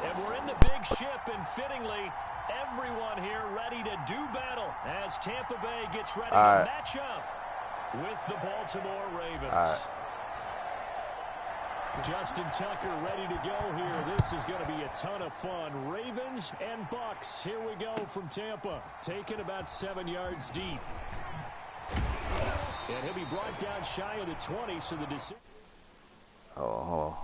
And we're in the big ship, and fittingly, everyone here ready to do battle as Tampa Bay gets ready to match up with the Baltimore Ravens. Justin Tucker ready to go here. This is going to be a ton of fun. Ravens and Bucks. Here we go from Tampa. Taken about 7 yards deep. And he'll be brought down shy of the 20, so the decision. Oh.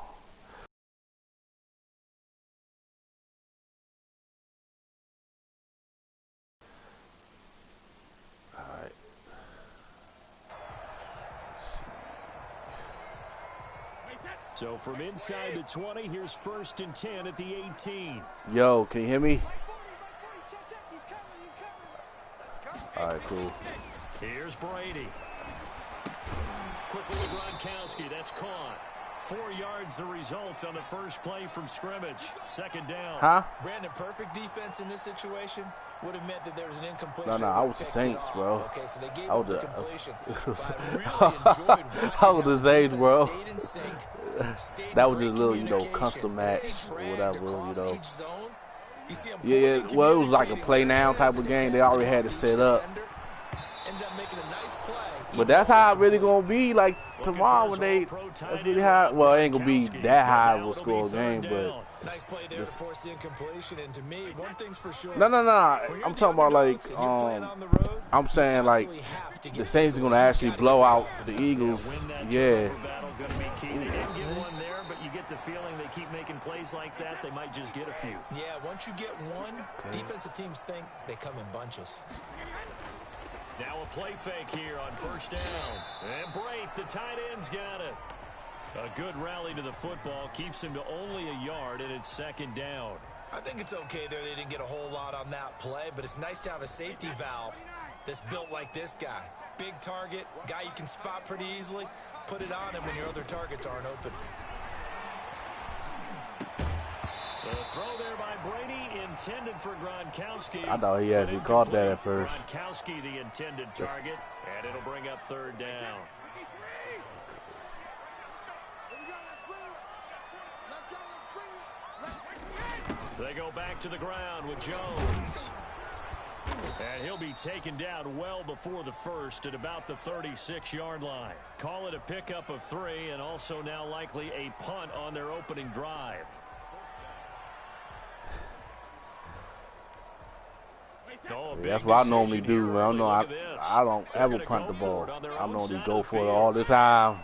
So from inside the 20, here's 1st and 10 at the 18. Yo, can you hear me? All right, cool. Here's Brady. Quickly to Gronkowski. That's caught. 4 yards the result on the first play from scrimmage. 2nd down. Brandon, perfect defense in this situation would have meant that there was an incompletion. No, I was the Saints, bro. Okay, so they gave up the completion. I was the Saints, bro. That was just a little, custom match or whatever, Yeah, well, it was like a play now type of game. They already had it set up. But that's how it really gonna be like tomorrow when that's really high. Well, it ain't gonna be that high of a score game, but nice play there to force the incompletion. And to me, one thing's for sure. No. I'm talking about like I'm saying like the Saints are gonna actually blow out the Eagles. Yeah. The feeling they keep making plays like that, they might just get a few. Yeah, once you get one, defensive teams think they come in bunches. Now a play fake here on 1st down. And Brate, the tight end's got it. A good rally to the football keeps him to only a yard, and it's 2nd down. I think it's okay there. They didn't get a whole lot on that play, but it's nice to have a safety valve that's built like this guy. Big target, guy you can spot pretty easily. Put it on him when your other targets aren't open. The throw there by Brady, intended for Gronkowski. I thought he actually caught that at first. Gronkowski, the intended target, and it'll bring up 3rd down. They go back to the ground with Jones. And he'll be taken down well before the first at about the 36-yard line. Call it a pickup of 3, and also now likely a punt on their opening drive. That's what I normally do, man. I don't ever punt the ball. I normally go for it all the time.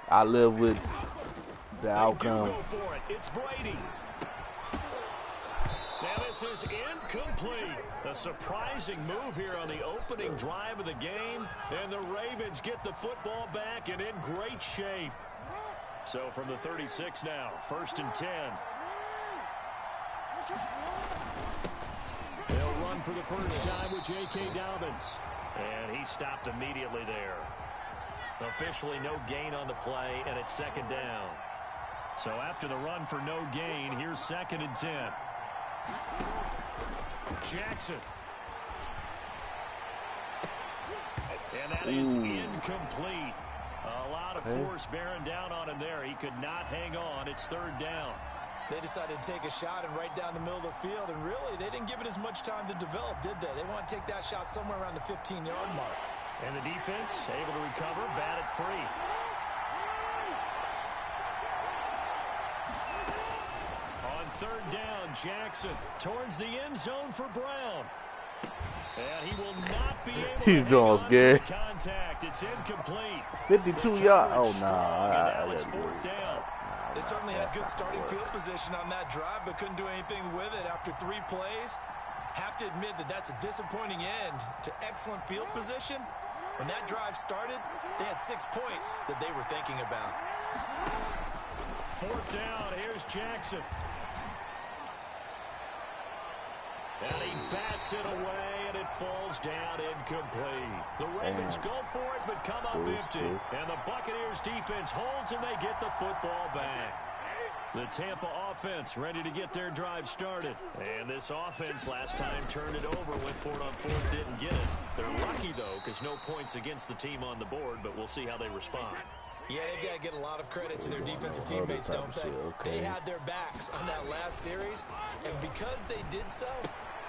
I live with the outcome. It's Brady. Now this is incomplete. A surprising move here on the opening drive of the game, and the Ravens get the football back and in great shape. So from the 36 now, 1st and 10. They'll run for the first time with J.K. Dobbins. And he stopped immediately there. Officially no gain on the play, and it's 2nd down. So after the run for no gain, here's 2nd and 10. Jackson. And that is incomplete. A lot of force bearing down on him there. He could not hang on. It's 3rd down. They decided to take a shot and right down the middle of the field, and really, they didn't give it as much time to develop, did they? They want to take that shot somewhere around the 15-yard mark. And the defense able to recover, bat it free. On 3rd down, Jackson towards the end zone for Brown. And he will not be able to hang on to the contact. It's incomplete. 52 yards. Oh, no. Now it's 4th down. They certainly had good starting field position on that drive, but couldn't do anything with it after 3 plays. Have to admit that that's a disappointing end to excellent field position, When that drive started, they had 6 points that they were thinking about. 4th down. Here's Jackson. And he bats it away, and it falls down incomplete. The Ravens go for it, but come up empty. And the Buccaneers defense holds, and they get the football back. The Tampa offense ready to get their drive started. And this offense last time turned it over, went for it on 4th, didn't get it. They're lucky, though, because no points against the team on the board, but we'll see how they respond. Yeah, they've got to get a lot of credit to their defensive teammates, don't they? They had their backs on that last series, and because they did so,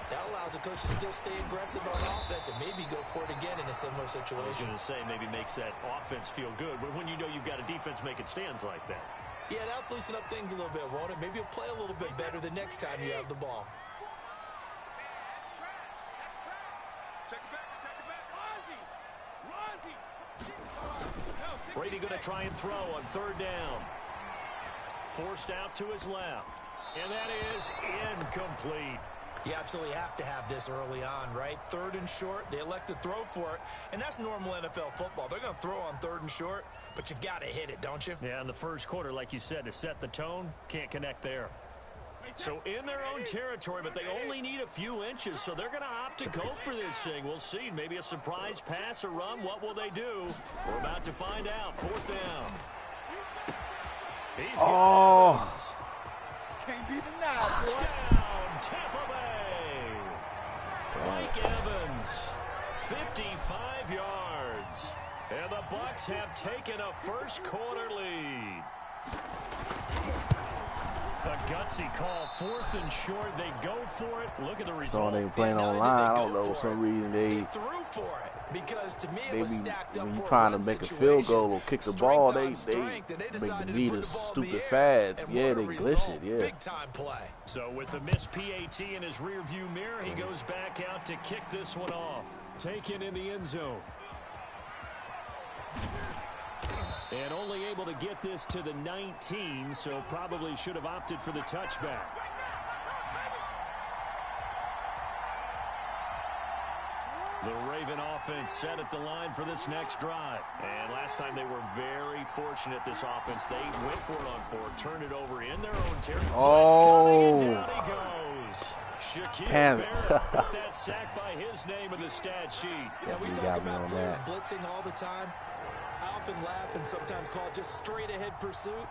that allows the coach to still stay aggressive on offense and maybe go for it again in a similar situation. I was going to say maybe makes that offense feel good, but when you know you've got a defense making stands like that. Yeah, that'll loosen up things a little bit, won't it? Maybe you'll play a little bit better the next time you have the ball. Brady going to try and throw on 3rd down. Forced out to his left. And that is incomplete. You absolutely have to have this early on, right? 3rd and short, they elect to throw for it, and that's normal NFL football. They're going to throw on 3rd and short, but you've got to hit it, don't you? Yeah, in the first quarter, like you said, to set the tone, can't connect there. So in their own territory, but they only need a few inches, so they're going to opt to go for this thing. We'll see. Maybe a surprise pass or run. What will they do? We're about to find out. 4th down. He's got Evans. Can't be denied, boy. Touchdown, Tampa Bay. Mike Evans, 55 yards. And the Bucs have taken a first quarter lead. A gutsy call, 4th and short. They go for it. Look at the result. So they playing online. I don't know, for some reason they threw for it because to me it was stacked up. When you're trying to make a field goal or kick the ball, they make the meters stupid fast. Yeah, they glitch it. Yeah. Big time play. So with the missed PAT in his rearview mirror, he goes back out to kick this one off. Taken in the end zone. And only able to get this to the 19, so probably should have opted for the touchback. The Raven offense set at the line for this next drive. And last time they were very fortunate, this offense. They went for it on 4th, turned it over in their own territory. Oh. Down he goes. Shaquille Barrett put that sack by his name in the stat sheet. Yeah, we talk about players blitzing all the time. I often laugh and sometimes call it just straight-ahead pursuit.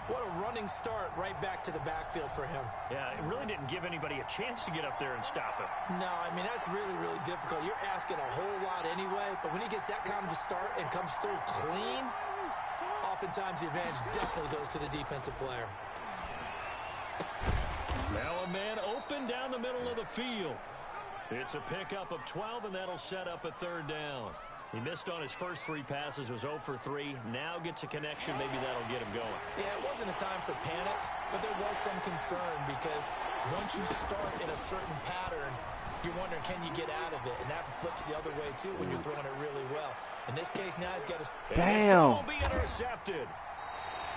What a running start right back to the backfield for him. Yeah, it really didn't give anybody a chance to get up there and stop him. No, I mean, that's really, really difficult. You're asking a whole lot anyway, but when he gets that kind of a start and comes through clean, oftentimes the advantage definitely goes to the defensive player. Now a man open down the middle of the field. It's a pickup of 12, and that'll set up a 3rd down. He missed on his first 3 passes, was 0 for 3. Now gets a connection. Maybe that'll get him going. Yeah, it wasn't a time for panic, but there was some concern because once you start in a certain pattern, you're wondering, can you get out of it? And that flips the other way, too, when you're throwing it really well. In this case, now he's got his... Damn. Will be intercepted.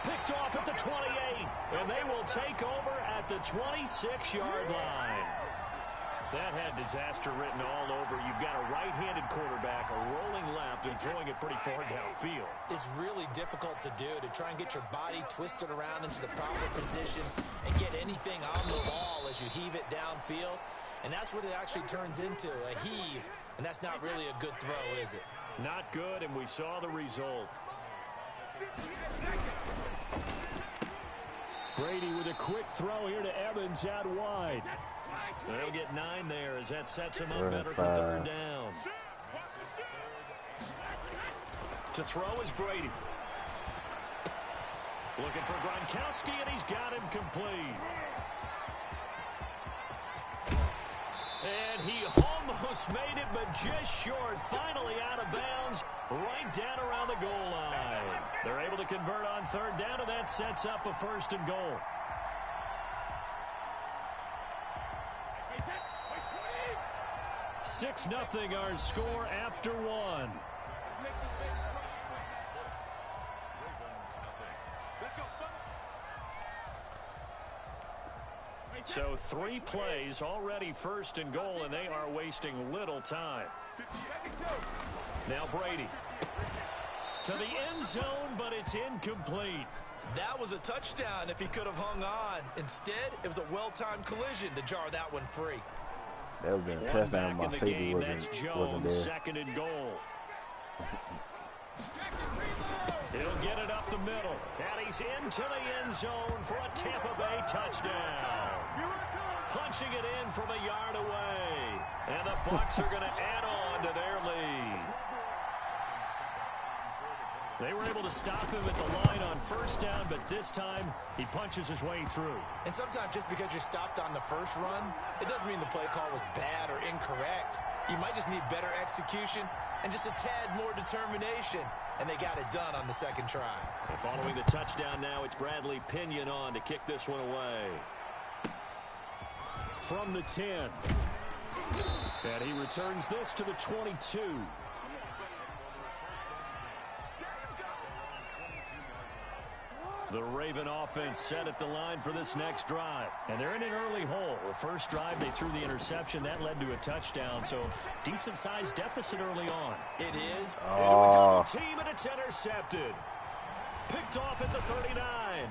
Picked off at the 28, and they will take over at the 26-yard line. That had disaster written all over. You've got a right-handed quarterback, a rolling left, and throwing it pretty far downfield. It's really difficult to do, to try and get your body twisted around into the proper position and get anything on the ball as you heave it downfield. And that's what it actually turns into, a heave. And that's not really a good throw, is it? Not good, and we saw the result. Brady with a quick throw here to Evans out wide. They'll get 9 there as that sets him up better for 3rd down. To throw is Brady. Looking for Gronkowski, and he's got him complete. And he almost made it, but just short. Finally out of bounds, right down around the goal line. They're able to convert on 3rd down, and that sets up a 1st and goal. 6-0 our score after 1. So 3 plays already 1st and goal, and they are wasting little time. Now Brady. To the end zone, but it's incomplete. That was a touchdown if he could have hung on. Instead, it was a well-timed collision to jar that one free. That would have been a One touchdown. back My in the safety game. That's wasn't Jones, there. 2nd and goal. He'll get it up the middle. And he's into the end zone for a Tampa Bay touchdown. Punching it in from a yard away. And the Bucs are going to add on to their lead. They were able to stop him at the line on first down, but this time he punches his way through. And sometimes just because you're stopped on the first run, it doesn't mean the play call was bad or incorrect. You might just need better execution and just a tad more determination. And they got it done on the second try. And following the touchdown now, it's Bradley Pinion on to kick this one away. From the 10. And he returns this to the 22. The Raven offense set at the line for this next drive. And they're in an early hole. The first drive, they threw the interception. That led to a touchdown. So, decent-sized deficit early on. It is. Into a double team, and it's intercepted. Picked off at the 39.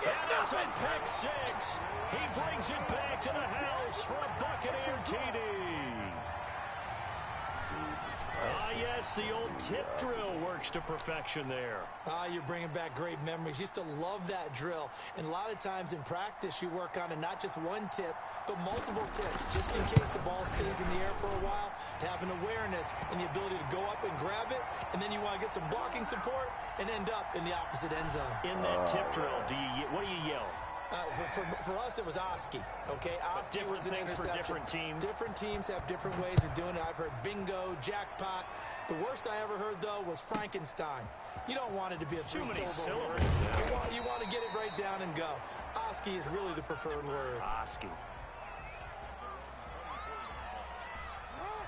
And that's a pick six. He brings it back to the house for a Buccaneer TD. Yes, the old tip drill works to perfection there. You're bringing back great memories. Used to love that drill. And a lot of times in practice, you work on it, not just one tip, but multiple tips, just in case the ball stays in the air for a while, to have an awareness and the ability to go up and grab it, and then you want to get some blocking support and end up in the opposite end zone. In that tip drill, what do you yell? For us, it was Oski. Okay, Oski was an interception. For different teams. Different teams have different ways of doing it. I've heard bingo, jackpot. The worst I ever heard, though, was Frankenstein. You don't want it to be a three-syllable word. You want to get it right down and go. Oski is really the preferred word. Oski.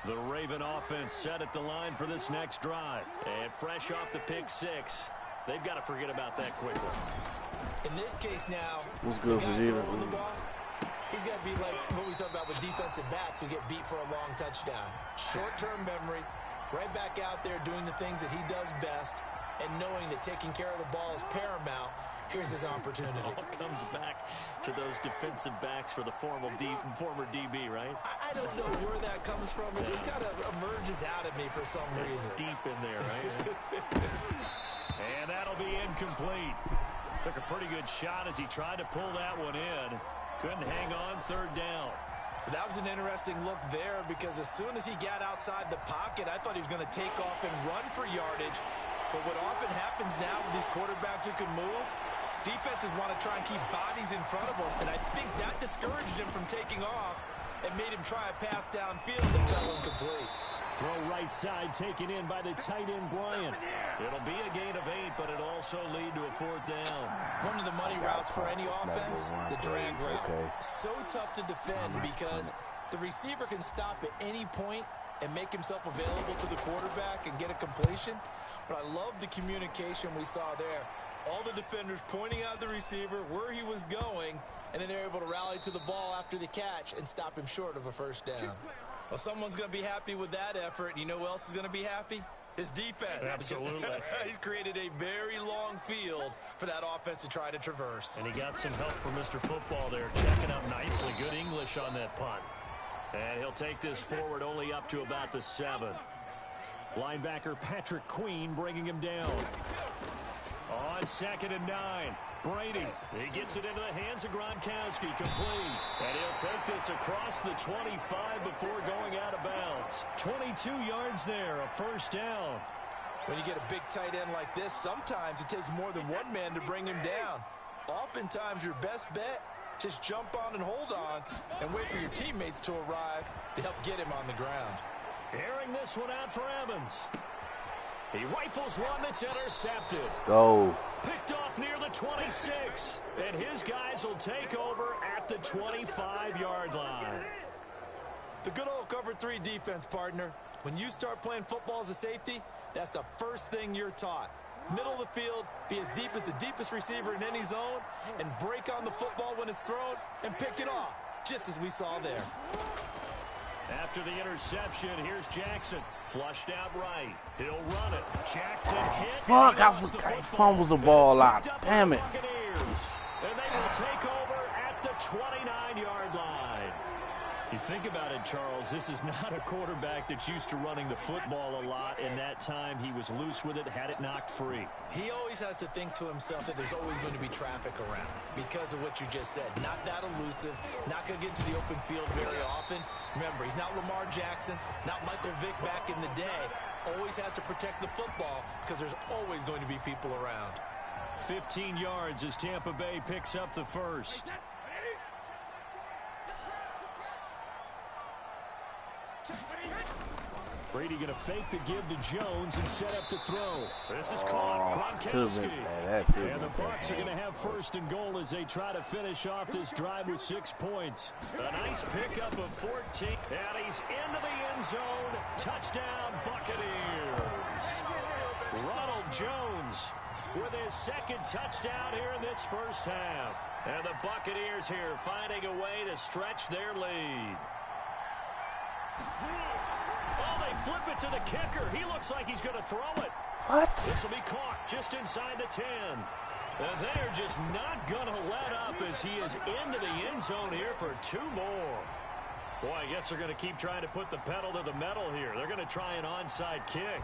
The Raven offense set at the line for this next drive. And fresh off the pick six, they've got to forget about that quickly. In this case now, what's good the guy for you? throwing the ball, he's got to be like what we talk about with defensive backs who get beat for a long touchdown. Short-term memory, right back out there doing the things that he does best, and knowing that taking care of the ball is paramount. Here's his opportunity. It all comes back to those defensive backs for the former DB, right? I don't know where that comes from. It just kind of emerges out of me for some reason. It's deep in there, right? And that'll be incomplete. Took a pretty good shot as he tried to pull that one in. Couldn't hang on third down. That was an interesting look there because as soon as he got outside the pocket, I thought he was going to take off and run for yardage. But what often happens now with these quarterbacks who can move, defenses want to try and keep bodies in front of them. And I think that discouraged him from taking off and made him try a pass downfield that fell incomplete. Throw right side taken in by the tight end, Bryant. It'll be a gain of 8, but it'll also lead to a fourth down. One of the money routes for any offense, the drag route. Okay. So tough to defend because the receiver can stop at any point and make himself available to the quarterback and get a completion. But I love the communication we saw there. All the defenders pointing out the receiver, where he was going, and then they're able to rally to the ball after the catch and stop him short of a first down. Well, someone's going to be happy with that effort. You know who else is going to be happy? His defense. Absolutely. He's created a very long field for that offense to try to traverse. And he got some help from Mr. Football there, checking up nicely. Good English on that punt. And he'll take this forward only up to about the 7. Linebacker Patrick Queen bringing him down. On 2nd and 9. Brady, he gets it into the hands of Gronkowski, complete. And he'll take this across the 25 before going out of bounds. 22 yards there, a first down. When you get a big tight end like this, sometimes it takes more than one man to bring him down. Oftentimes, your best bet, just jump on and hold on and wait for your teammates to arrive to help get him on the ground. Airing this one out for Evans. He rifles one that's intercepted. Let's go. Picked off near the 26. And his guys will take over at the 25-yard line. The good old cover 3 defense, partner. When you start playing football as a safety, that's the first thing you're taught. Middle of the field, be as deep as the deepest receiver in any zone, and break on the football when it's thrown and pick it off, just as we saw there. After the interception, here's Jackson. Flushed out right. He'll run it. Jackson hit. Fuck, I fumbled the ball out. Damn it. And they will take over at the 29-yard line. You think about it, Charles, this is not a quarterback that's used to running the football a lot, and that time he was loose with it, had it knocked free. He always has to think to himself that there's always going to be traffic around because of what you just said. Not that elusive, not going to get to the open field very often. Remember, he's not Lamar Jackson, not Michael Vick back in the day. Always has to protect the football because there's always going to be people around. 15 yards as Tampa Bay picks up the first. Brady going to fake the give to Jones and set up to throw. This is caught. Gronkowski. And the Bucs are going to have first and goal as they try to finish off this drive with 6 points. A nice pickup of 14. And he's into the end zone. Touchdown, Buccaneers. Ronald Jones with his second touchdown here in this first half. And the Buccaneers here finding a way to stretch their lead. Oh, they flip it to the kicker. He looks like he's going to throw it. What? This will be caught just inside the 10. And they're just not going to let up as he is into the end zone here for 2 more. Boy, I guess they're going to keep trying to put the pedal to the metal here. They're going to try an onside kick.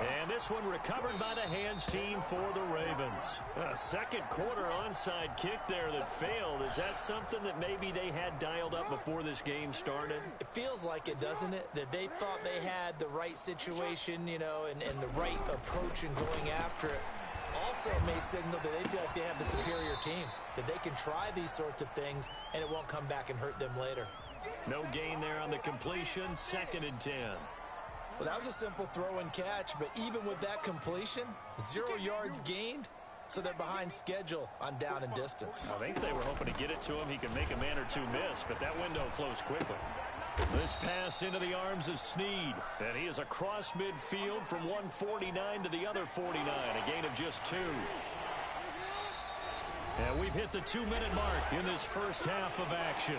And this one recovered by the hands team for the Ravens. A second quarter onside kick there that failed. Is that something that maybe they had dialed up before this game started? It feels like it, doesn't it? That they thought they had the right situation, you know, and the right approach in going after it. Also may signal that they feel like they have the superior team, that they can try these sorts of things and it won't come back and hurt them later. No gain there on the completion. 2nd and 10. Well, that was a simple throw and catch, but even with that completion, 0 yards gained, so they're behind schedule on down and distance. I think they were hoping to get it to him. He could make a man or two miss, but that window closed quickly. This pass into the arms of Snead, and he is across midfield from 149 to the other 49, a gain of just 2. And we've hit the 2-minute mark in this first half of action.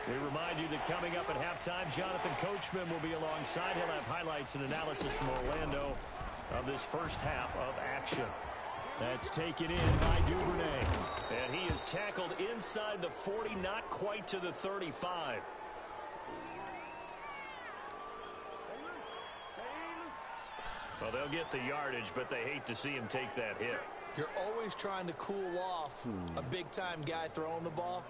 We remind you that coming up at halftime, Jonathan Coachman will be alongside. He'll have highlights and analysis from Orlando of this first half of action. That's taken in by Duvernay. And he is tackled inside the 40, not quite to the 35. Well, they'll get the yardage, but they hate to see him take that hit. You're always trying to cool off a big-time guy throwing the ball.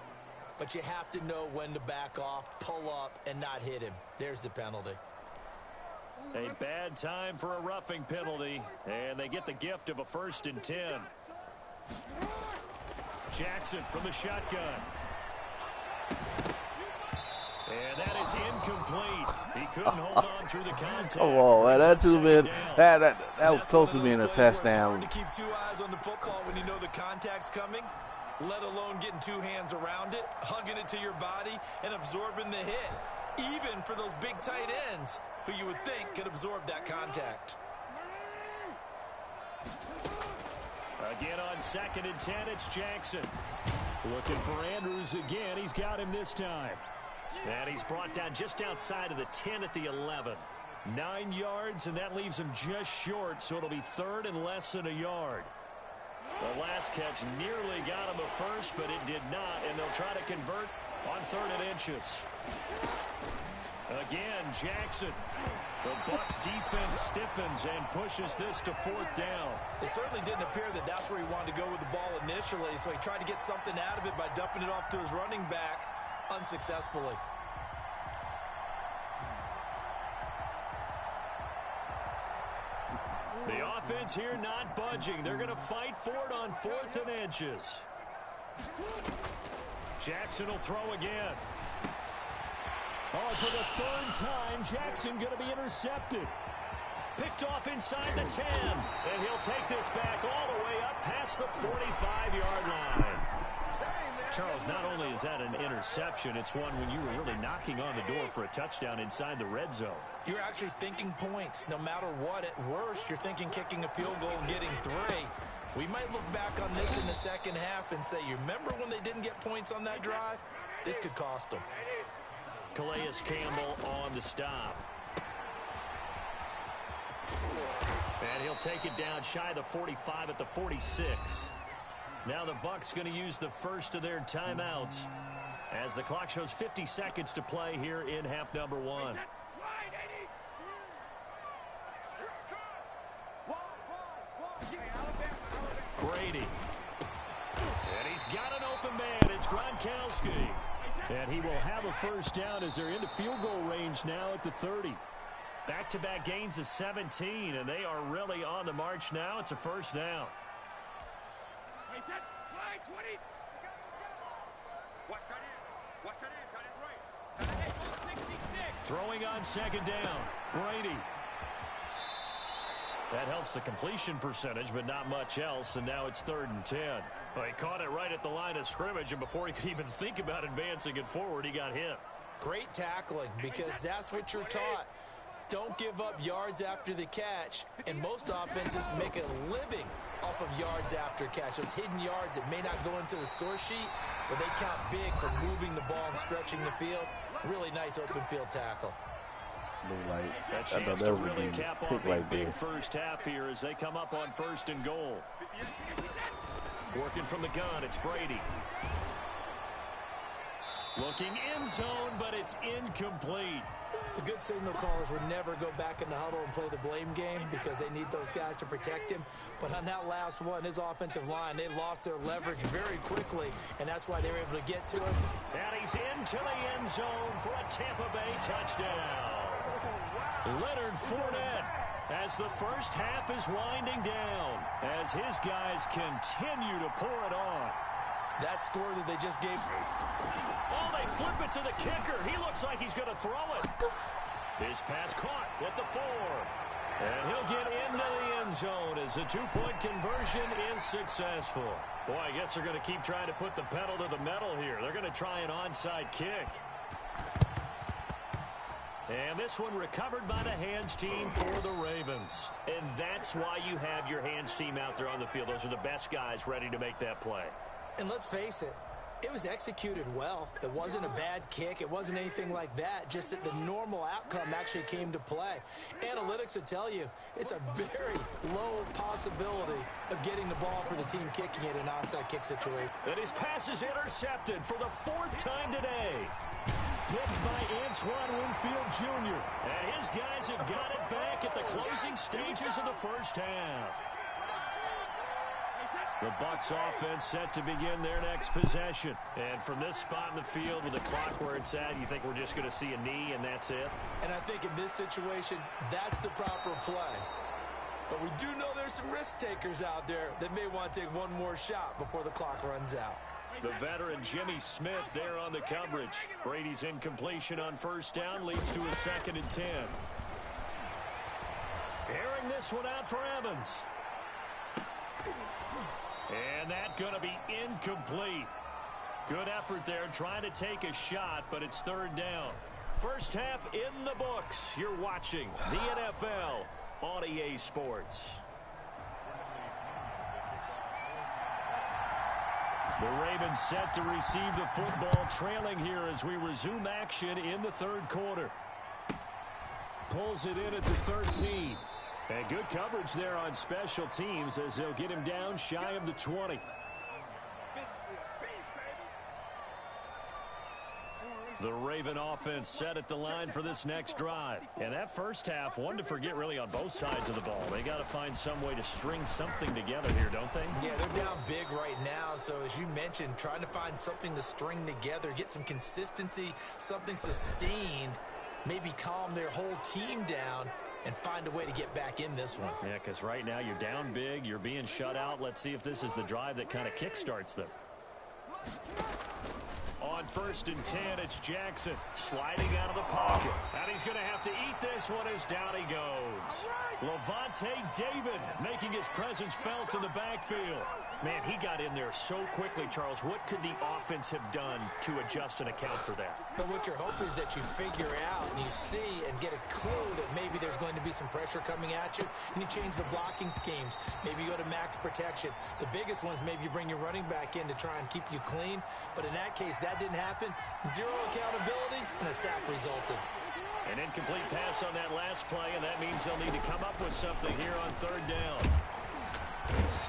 But you have to know when to back off, pull up, and not hit him. There's the penalty. A bad time for a roughing penalty, and they get the gift of a 1st and 10. Jackson from the shotgun. And that is incomplete. He couldn't hold on through the contact. Oh, that too bad. That was close to being a touchdown. It's hard to keep 2 eyes on the football when you know the contact's coming, let alone getting 2 hands around it, hugging it to your body, and absorbing the hit. Even for those big tight ends who you would think could absorb that contact. Again on 2nd and 10, it's Jackson. Looking for Andrews again. He's got him this time. And he's brought down just outside of the 10 at the 11. 9 yards, and that leaves him just short, so it'll be 3rd and less than a yard. The last catch nearly got him a first, but it did not, and they'll try to convert on 3rd and inches. Again, Jackson. The Bucs defense stiffens and pushes this to 4th down. It certainly didn't appear that that's where he wanted to go with the ball initially, so he tried to get something out of it by dumping it off to his running back unsuccessfully. The offense here not budging. They're going to fight for it on 4th and inches. Jackson will throw again. Oh, for the 3rd time, Jackson going to be intercepted. Picked off inside the 10. And he'll take this back all the way up past the 45-yard line. Charles, not only is that an interception, it's one when you were really knocking on the door for a touchdown inside the red zone. You're actually thinking points. No matter what, at worst, you're thinking kicking a field goal and getting 3. We might look back on this in the second half and say, you remember when they didn't get points on that drive? This could cost them. Calais Campbell on the stop. And he'll take it down shy of the 45 at the 46. Now the Bucs going to use the first of their timeouts as the clock shows 50 seconds to play here in half number 1. Brady. And he's got an open man. It's Gronkowski. And he will have a first down as they're into field goal range now at the 30. Back-to-back gains of 17, and they are really on the march now. It's a first down. Throwing on second down. Brady. That helps the completion percentage, but not much else, and now it's 3rd and 10. Well, he caught it right at the line of scrimmage, and before he could even think about advancing it forward, he got hit. Great tackling, because that's what you're taught. Don't give up yards after the catch, and most offenses make a living off of yards after catch. Those hidden yards that may not go into the score sheet, but they count big for moving the ball and stretching the field. Really nice open field tackle. That chance to really cap off a big first half here as they come up on 1st and goal. Working from the gun, it's Brady. Looking end zone, but it's incomplete. The good signal callers would never go back in the huddle and play the blame game because they need those guys to protect him. But on that last one, his offensive line, they lost their leverage very quickly, and that's why they were able to get to him. And he's into the end zone for a Tampa Bay touchdown. Leonard Fournette as the first half is winding down as his guys continue to pour it on. That score that they just gave. Oh, they flip it to the kicker. He looks like he's going to throw it. His pass caught at the 4. And he'll get into the end zone as the 2-point conversion is successful. Boy, I guess they're going to keep trying to put the pedal to the metal here. They're going to try an onside kick. And this one recovered by the hands team for the Ravens. And that's why you have your hands team out there on the field. Those are the best guys ready to make that play. And let's face it, it was executed well. It wasn't a bad kick. It wasn't anything like that. Just that the normal outcome actually came to play. Analytics will tell you it's a very low possibility of getting the ball for the team kicking it in an onside kick situation. And his pass is intercepted for the 4th time today. Picked by Antoine Winfield Jr. And his guys have got it back at the closing stages of the first half. The Bucs offense set to begin their next possession. And from this spot in the field with the clock where it's at, you think we're just going to see a knee and that's it? And I think in this situation, that's the proper play. But we do know there's some risk takers out there that may want to take one more shot before the clock runs out. The veteran Jimmy Smith there on the coverage. Brady's incompletion on first down leads to a 2nd and 10. Airing this one out for Evans. And that's going to be incomplete. Good effort there trying to take a shot, but it's 3rd down. First half in the books. You're watching the NFL on EA Sports. The Ravens set to receive the football, trailing here as we resume action in the 3rd quarter. Pulls it in at the 13. And good coverage there on special teams as they'll get him down shy of the 20. The Raven offense set at the line for this next drive. And that first half, one to forget really on both sides of the ball. They got to find some way to string something together here, don't they? Yeah, they're down big right now. So as you mentioned, trying to find something to string together, get some consistency, something sustained, maybe calm their whole team down and find a way to get back in this one. Yeah, because right now you're down big, you're being shut out. Let's see if this is the drive that kind of kickstarts them. On 1st and 10, it's Jackson sliding out of the pocket. And he's going to have to eat this one as down he goes. Levante David making his presence felt in the backfield. Man, he got in there so quickly, Charles. What could the offense have done to adjust and account for that? But what you're hoping is that you figure out and you see and get a clue that maybe there's going to be some pressure coming at you, and you change the blocking schemes. Maybe you go to max protection. The biggest ones, maybe you bring your running back in to try and keep you clean. But in that case, that didn't happen. Zero accountability, and a sack resulted. An incomplete pass on that last play, and that means they'll need to come up with something here on third down.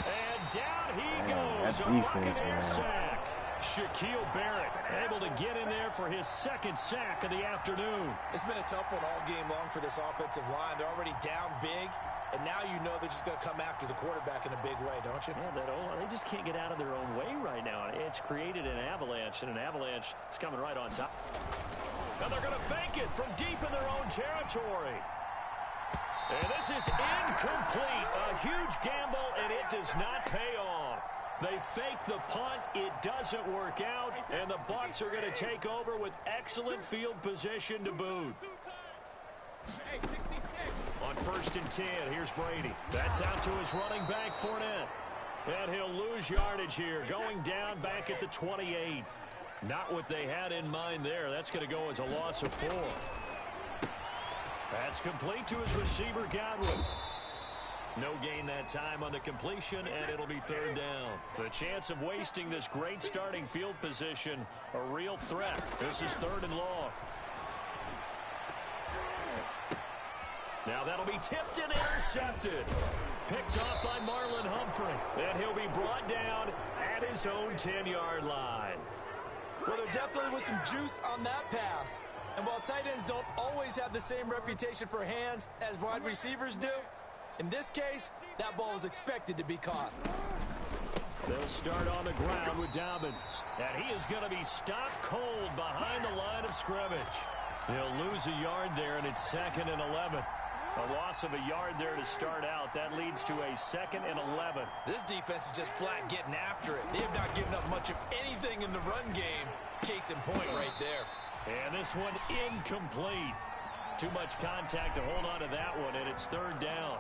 And down he goes. That defense, man. Sack. Shaquille Barrett able to get in there for his second sack of the afternoon. It's been a tough one all game long for this offensive line. They're already down big, and now you know they're just going to come after the quarterback in a big way, don't you? Yeah, they just can't get out of their own way right now. It's created an avalanche, and an avalanche is coming right on top. And they're going to fake it from deep in their own territory. And this is incomplete. A huge gamble, and it does not pay off. They fake the punt. It doesn't work out, and the Bucs are going to take over with excellent field position to boot. On 1st and 10, here's Brady. That's out to his running back, Fournette. And he'll lose yardage here, going down back at the 28. Not what they had in mind there. That's going to go as a loss of 4. That's complete to his receiver, Godwin. No gain that time on the completion, and it'll be third down. The chance of wasting this great starting field position, a real threat. This is 3rd and long. Now that'll be tipped and intercepted. Picked off by Marlon Humphrey. And he'll be brought down at his own 10-yard line. Well, there definitely was some juice on that pass. And while tight ends don't always have the same reputation for hands as wide receivers do, in this case, that ball was expected to be caught. They'll start on the ground with Dobbins. And he is going to be stopped cold behind the line of scrimmage. They'll lose a yard there, and it's 2nd and 11. A loss of a yard there to start out. That leads to a 2nd and 11. This defense is just flat getting after it. They have not given up much of anything in the run game. Case in point right there. And this one incomplete. Too much contact to hold on to that one, and it's 3rd down.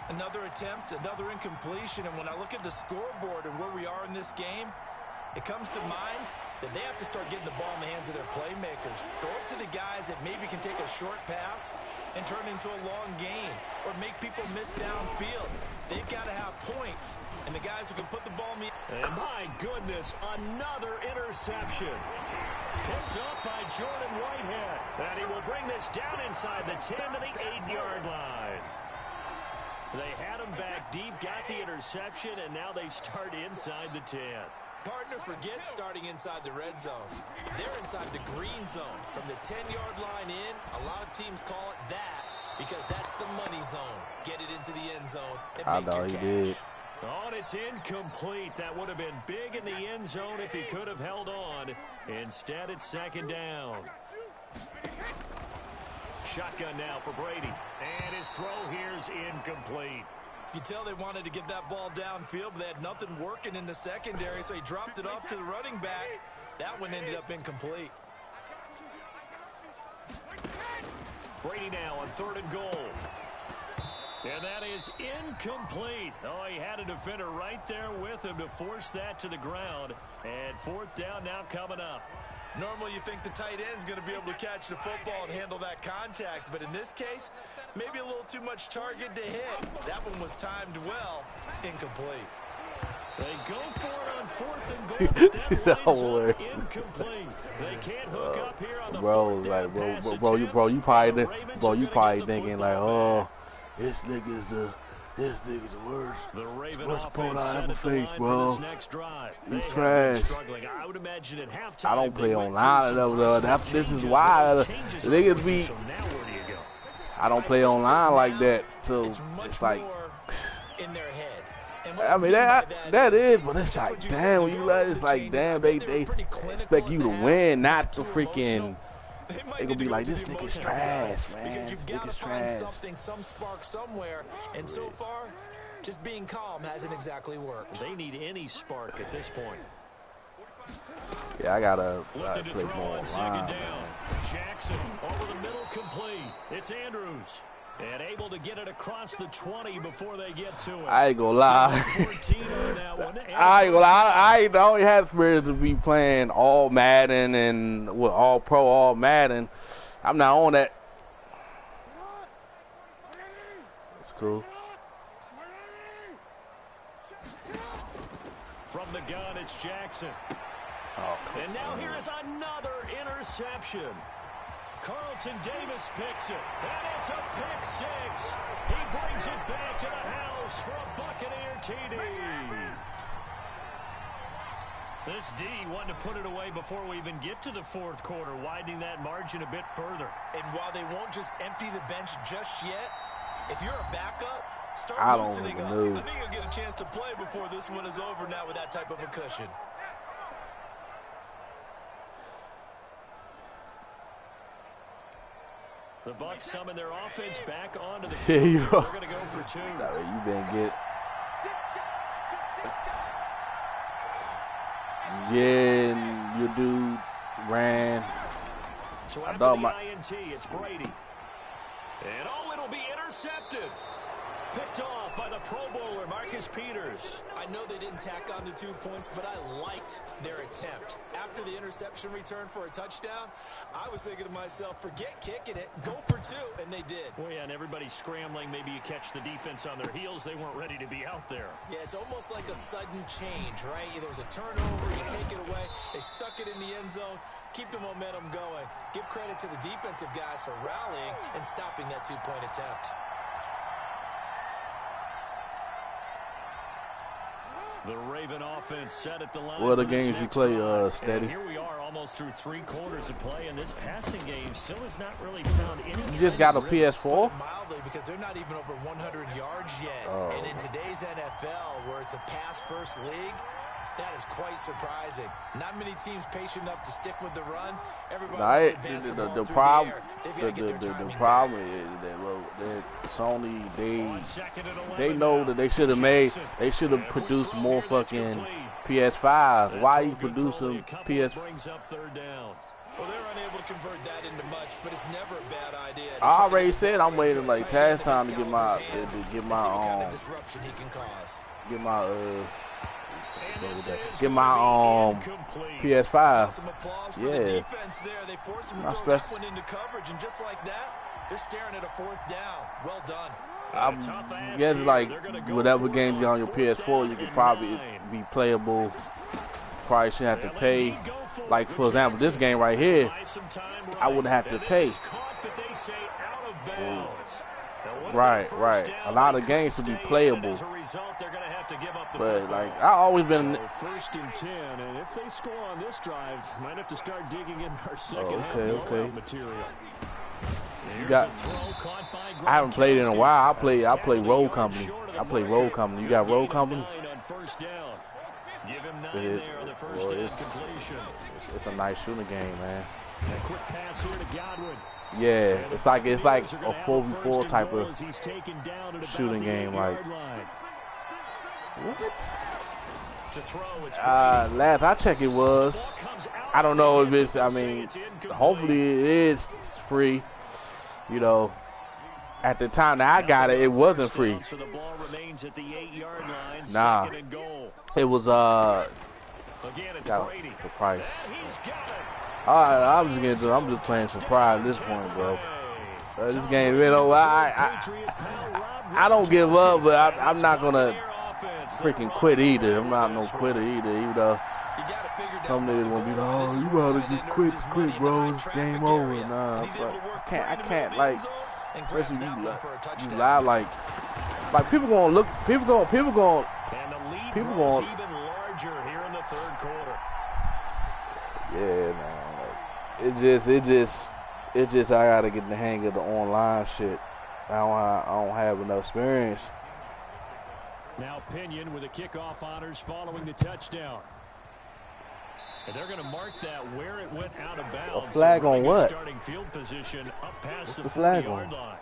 Another attempt, another incompletion, and when I look at the scoreboard and where we are in this game, it comes to mind that they have to start getting the ball in the hands of their playmakers. Throw it to the guys that maybe can take a short pass and turn it into a long gain or make people miss downfield. They've got to have points, and the guys who can put the ball in the... And my goodness, another interception. Picked up by Jordan Whitehead. And he will bring this down inside the 10 to the 8-yard line. They had him back deep, got the interception, and now they start inside the 10. Partner forgets starting inside the red zone. They're inside the green zone. From the 10-yard line in, a lot of teams call it that because that's the money zone. Get it into the end zone and make your cash. Did. Oh, and it's incomplete. That would have been big in the end zone if he could have held on. Instead, it's 2nd down. Shotgun now for Brady. And his throw here's incomplete. You tell they wanted to get that ball downfield, but they had nothing working in the secondary, so he dropped it off to the running back. That one ended up incomplete. Brady now on 3rd and goal. And that is incomplete. Oh, he had a defender right there with him to force that to the ground. And 4th down now coming up. Normally you think the tight end's going to be able to catch the football and handle that contact, but in this case, maybe a little too much target to hit. That one was timed well, incomplete. They go for it on 4th and goal, but that winds up incomplete. They can't hook up here on the fourth down pass attempt. Bro, you probably thinking like, oh, this nigga's the worst. The Raven worst opponent offense I set ever at the faced, line bro. for this next drive. He's They have trash. been struggling. I would imagine at halftime. I don't play they on went line through enough, some though. This changes, is but why those the changes niggas are be. So now where do you go? I don't play online like that, so It's much it's like. more in their head. And what I mean by that is, but it's just like what you said, damn, the when you goal let to it's like change damn, is they were pretty clinical expect you in to the half, win, not to too freaking. emotional. They might They need gonna be to go like to this the nigga's emotional side, trash, man. because This you've got to nigga's find trash. something, some spark somewhere. And so far, just being calm hasn't exactly worked. They need any spark at this point. Yeah, I gotta Looking to play throw more on 2nd online. down. Jackson over the middle, complete. It's Andrews. And able to get it across the 20 before they get to it. I ain't gonna lie. 14 on that one. I ain't gonna lie. I ain't always had experience to be playing all Madden and with all pro, all Madden. I'm not on that. That's cool. From the gun, it's Jackson. Oh, and now here is another interception. Carlton Davis picks it, and it's a pick six. He brings it back to the house for a Buccaneer TD. This D wanted to put it away before we even get to the fourth quarter, widening that margin a bit further. And while they won't just empty the bench just yet, if you're a backup, start loosening up. I think you'll get a chance to play before this one is over now with that type of a cushion. The Bucs summon their offense back onto the field. They're going to go for two. You been get. Yeah, your dude ran. So after the INT, it's Brady. And it'll be intercepted. Picked off by the Pro Bowler, Marcus Peters. I know they didn't tack on the 2 points, but I liked their attempt. After the interception return for a touchdown, I was thinking to myself, forget kicking it, go for two, and they did. Well, yeah, and everybody's scrambling. Maybe you catch the defense on their heels. They weren't ready to be out there. Yeah, it's almost like a sudden change, right? There was a turnover, you take it away. They stuck it in the end zone. Keep the momentum going. Give credit to the defensive guys for rallying and stopping that two-point attempt. The Raven offense set at the line. What are the games you play, Steady? Here we are almost through 3 quarters of play, and this passing game still has not really found any. You just got a PS4? Mildly, because they're not even over 100 yards yet. Oh. And in today's NFL, where it's a pass-first league, that is quite surprising. Not many teams patient enough to stick with the run. Everybody the problem is that Sony they know that they should have produced more fucking PS5. Why are you producing PS? Well, they're unable to convert that into much, but it's never a bad idea. I already said I'm waiting like task time to get my PS5. Yeah. My special into coverage, and just like that, they're staring at a fourth down. Well done. I guess like whatever games you on your PS4, you could probably be playable. Probably shouldn't have to pay. Like for example, this game right here, I wouldn't have to pay. Right. A lot of games should be playable. But like I always been. First and 10, and if they score on this drive, might have to start digging in our second half blowout material. I haven't played in a while. I play Road Company. You got Road Company? It's a nice shooting game, man. A quick pass here to Godwin. Yeah, it's like a 4v4 type of shooting game. Like what? Last I checked, it was. I don't know if it's. I mean, hopefully it is free. You know, at the time that I got it, it wasn't free. Nah, it was got the price. I'm just playing for pride at this point, bro. This game, you know, I don't give up, but I'm not gonna freaking quit either. I'm not no quitter either, even though some niggas gonna be like, oh, you gotta just quit, bro. It's game over. Nah, but I can't like, especially you lie like people gonna look, people gonna even larger here in the third quarter. Yeah, man. It just I gotta get in the hang of the online shit. I don't have enough experience. Now Pinion with the kickoff honors following the touchdown. And they're going to mark that where it went out of bounds. A flag on what? Starting field position up past the 40-yard line.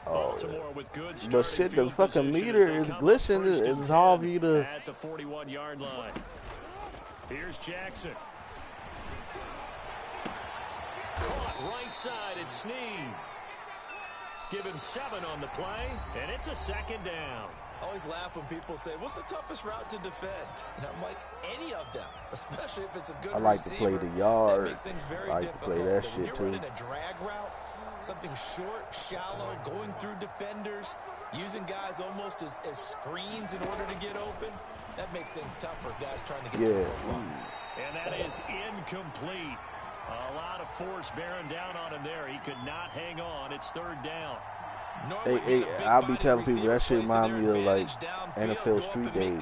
Baltimore with good but shit, the fucking meter is glitching. It's hard for you to. At the 41-yard line. Here's Jackson. Right side, it's Snead. Give him 7 on the play, and it's a second down. I always laugh when people say, what's the toughest route to defend? And I'm like, any of them, especially if it's a good I like to receiver. play the yard. That makes things very I like difficult. to play that But when shit you're too. running a drag route, something short, shallow, going through defenders, using guys almost as screens in order to get open, that makes things tough for guys trying to get to the football. And that is incomplete. A lot of force bearing down on him there. He could not hang on. It's 3rd down. Hey, I'll be telling people that shit remind me of like NFL street days.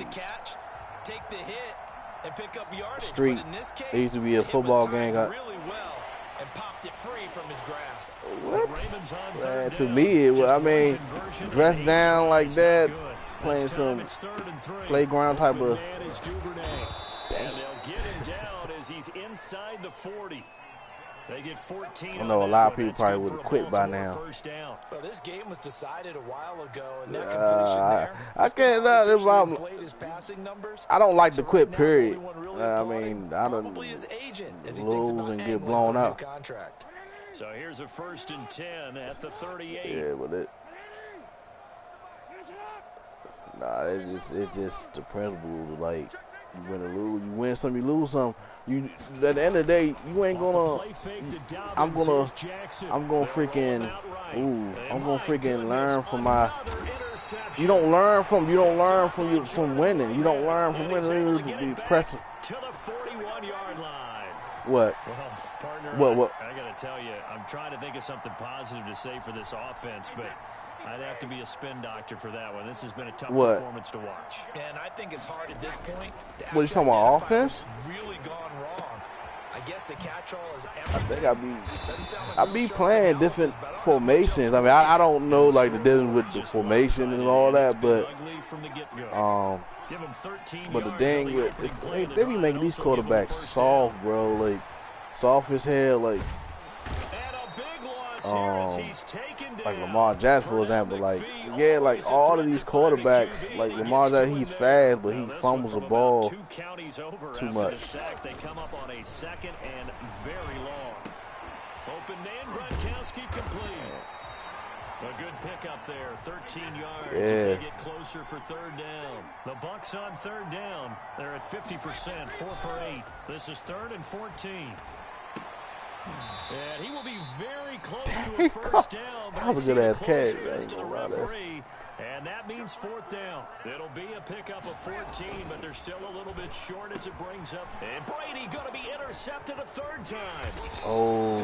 Take the hit and pick up yardage. Street. But in this case, There used to be a football game. Really well and popped it free from his grasp. What? Man, to me, I mean, dressed down like that, playing some playground type of. And they'll get him down as he's inside the 40. They get 14. I know a lot of people probably would have quit by now. Well, this game was decided a while ago, and that completion there. I can't. I don't like the quit period. I mean, I don't lose and get blown out. So here's a 1st and 10 at the 38. Yeah, but it's just the principle. Like, you win or lose, you win some, you lose some. You at the end of the day, you ain't gonna. I'm gonna freaking. I'm gonna freaking learn from my. You don't learn from winning. You don't learn from winning. You pressing. To the 41-yard line. What? Well, partner, What? I got to tell you, I'm trying to think of something positive to say for this offense, but I'd have to be a spin doctor for that one. This has been a tough performance to watch. And I think it's hard at this point. What, you talking about offense? Really gone wrong. I guess the catch-all is I think I be playing different formations. I mean, I don't know like the difference with the formation and all that, but the thing with they be making these quarterbacks soft, bro. Like soft as hell, like Lamar Jackson, for example. Like, yeah, like all of these quarterbacks, like Lamar Jackson, he's fast, but he fumbles the ball too much. They come up on a 2nd and very long. Open man, Gronkowski complete. A good pickup there, 13 yards as they get closer for 3rd down. The Bucks on 3rd down. They're at 50%, 4 for 8. This is 3rd and 14. And he will be very close to a 1st down. That was a good ass catch. To the referee, and that means 4th down. It'll be a pickup of 14, but they're still a little bit short as it brings up. And Brady going to be intercepted a 3rd time.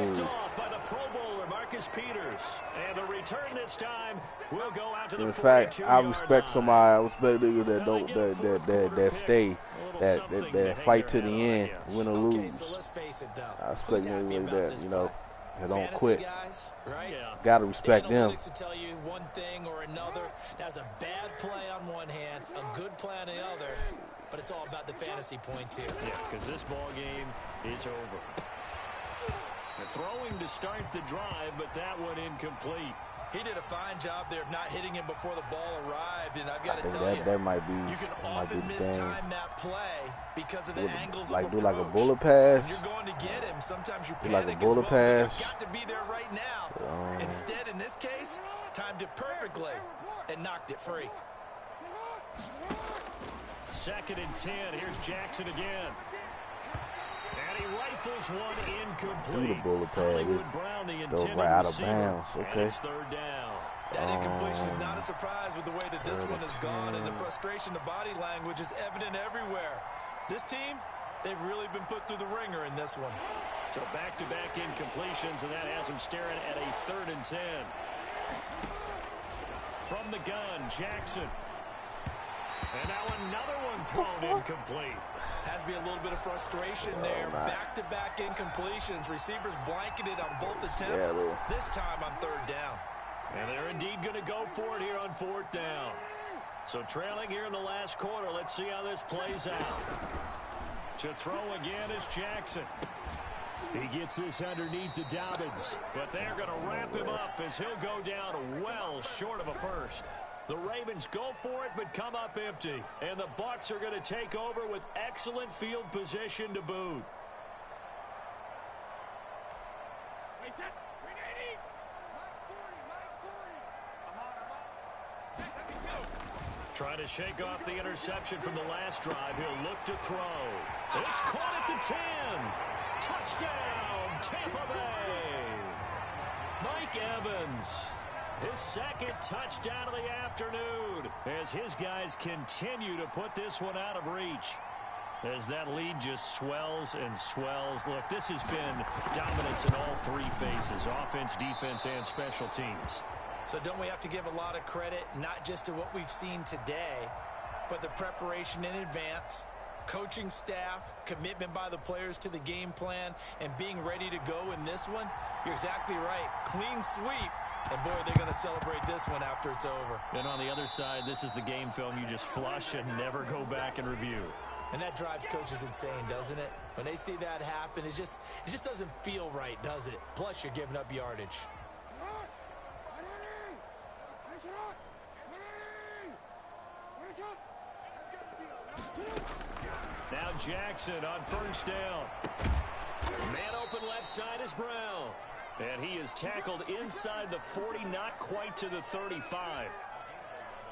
Picked off by the Pro Bowler Marcus Peters, and the return this time will go out to the 42-yard line. In fact, I respect somebody. I respect niggas that don't that stay. That fight to the end, win or lose. So let's face it, though. I respect niggas like that, you know, that don't quit. Guys, right? Gotta respect them. To tell you one thing or another. That's a bad play on one hand, a good play on the other, but it's all about the fantasy points here. Yeah, because this ball game is over. They're throwing to start the drive, but that one incomplete. He did a fine job there of not hitting him before the ball arrived, and I've got to tell you, that might be. You can often mistime that play because of the angles of approach. Do like a bullet pass. When you're going to get him, sometimes you panic like a bullet pass. I've got to be there right now. Instead, in this case, timed it perfectly and knocked it free. 2nd and 10. Here's Jackson again. And he rifles one incomplete. The bullet pass. Brown, the goes right out of bounds. Okay. It's 3rd down. That incompletion is not a surprise with the way that this one has gone, and the frustration, the body language is evident everywhere. This team, they've really been put through the ringer in this one. So back-to-back incompletions, and that has him staring at a 3rd and 10. From the gun, Jackson. And now another one thrown incomplete. Has to be a little bit of frustration there. Back-to-back incompletions. Receivers blanketed on both attempts. This time on 3rd down. And they're indeed going to go for it here on 4th down. So trailing here in the last quarter. Let's see how this plays out. To throw again is Jackson. He gets this underneath to Dobbins. But they're going to wrap him up as he'll go down well short of a 1st. The Ravens go for it, but come up empty. And the Bucs are going to take over with excellent field position to boot. to shake off the interception from the last drive, he'll look to throw. It's caught at the 10. Touchdown, Tampa Bay. Mike Evans, his second touchdown of the afternoon, as his guys continue to put this one out of reach. As that lead just swells and swells. Look, this has been dominance in all three phases, offense, defense, and special teams. So don't we have to give a lot of credit, not just to what we've seen today, but the preparation in advance, coaching staff, commitment by the players to the game plan, and being ready to go in this one? You're exactly right. Clean sweep. And, boy, they're going to celebrate this one after it's over. And on the other side, this is the game film you just flush and never go back and review. And that drives coaches insane, doesn't it? When they see that happen, it just doesn't feel right, does it? Plus, you're giving up yardage. Now Jackson on first down. Man open left side is Brown. And he is tackled inside the 40, not quite to the 35.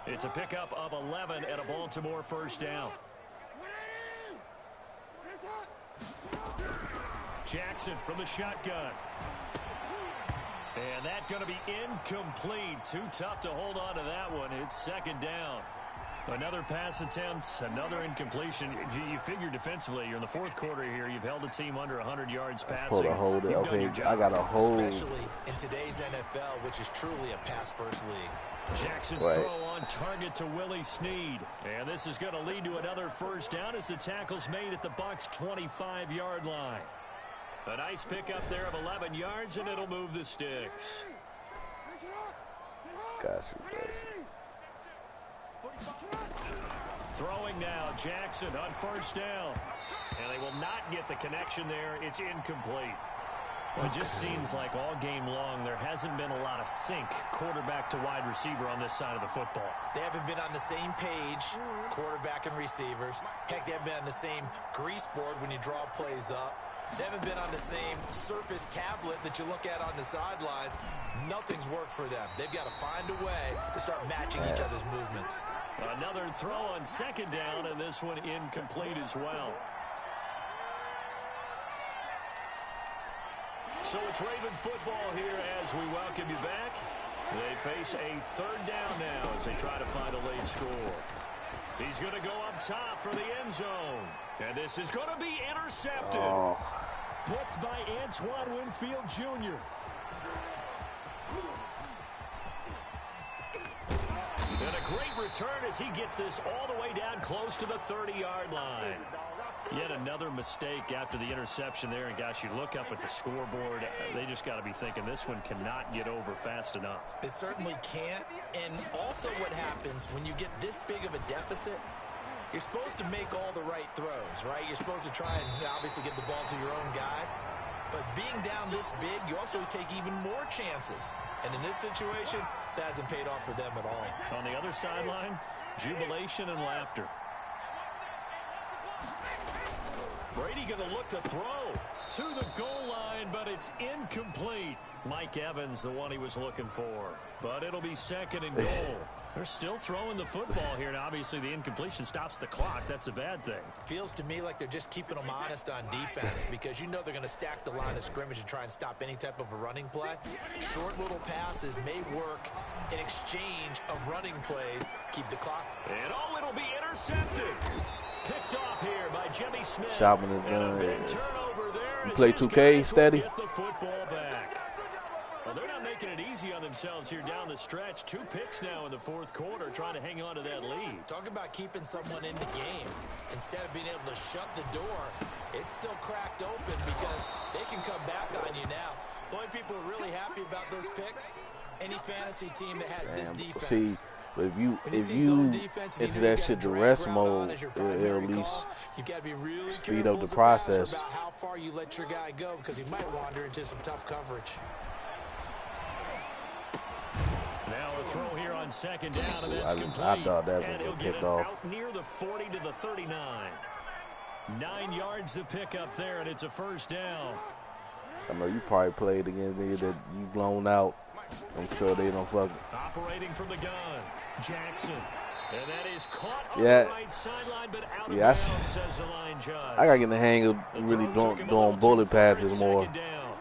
It's a pickup of 11 and a Baltimore first down. Jackson from the shotgun. And that's going to be incomplete. Too tough to hold on to that one. It's second down. Another pass attempt, another incompletion. You figure defensively, you're in the fourth quarter here. You've held the team under 100 yards passing. Hold it. Okay, I got a hold. Especially in today's NFL, which is truly a pass-first league. Jackson's throw on target to Willie Snead. And this is going to lead to another first down as the tackle's made at the Bucs' 25-yard line. A nice pickup there of 11 yards, and it'll move the sticks. Gotcha. Throwing now, Jackson on first down. And they will not get the connection there. It's incomplete. Well, it just seems like all game long there hasn't been a lot of sync quarterback to wide receiver on this side of the football. They haven't been on the same page, quarterback and receivers. Heck, they haven't been on the same grease board when you draw plays up. They haven't been on the same surface tablet that you look at on the sidelines. Nothing's worked for them. They've got to find a way to start matching each other's movements. Another throw on second down, and this one incomplete as well. So it's Raven football here as we welcome you back. They face a third down now as they try to find a late score. He's going to go up top for the end zone. And this is going to be intercepted. Picked by Antoine Winfield Jr. And a great return as he gets this all the way down close to the 30-yard line. Yet another mistake after the interception there. And, gosh, you look up at the scoreboard. They just got to be thinking this one cannot get over fast enough. It certainly can't. And also what happens when you get this big of a deficit, you're supposed to make all the right throws, right? You're supposed to try and obviously get the ball to your own guys. But being down this big, you also take even more chances. And in this situation, that hasn't paid off for them at all. On the other sideline, jubilation and laughter. Brady going to look to throw to the goal line, but it's incomplete. Mike Evans, the one he was looking for. But it'll be second and goal. They're still throwing the football here, and obviously the incompletion stops the clock. That's a bad thing. Feels to me like they're just keeping them honest on defense because you know they're going to stack the line of scrimmage and try and stop any type of a running play. Short little passes may work in exchange of running plays. Keep the clock. And it'll be intercepted. Picked off here by Jimmy Smith. Shopping is and done. a big turnover there. You play 2K steady? Get the football back. Well, they're not making it easy on themselves here down the stretch. 2 picks now in the fourth quarter, trying to hang on to that lead. Talk about keeping someone in the game. Instead of being able to shut the door, it's still cracked open because they can come back on you now. The only people who are really happy about those picks, any fantasy team that has this defense. See, but if you into that shit the rest mode, it'll at least you got to be really speed up the process. About how far you let your guy go because he might wander into some tough coverage. Now a throw here on second down, and that's complete. I thought that and he'll was get kicked it off. out near the 40 to the 39. 9 yards to pick up there, and it's a first down. I know you probably played against niggas that you blown out. I'm sure they don't fuck. Operating from the gun, Jackson. And that is caught on Yeah. the right sideline, but out of Yeah, bounds, says the line judge. I gotta get in the hang of The really throw took him a little doing too bullet far. passes It's more. second down.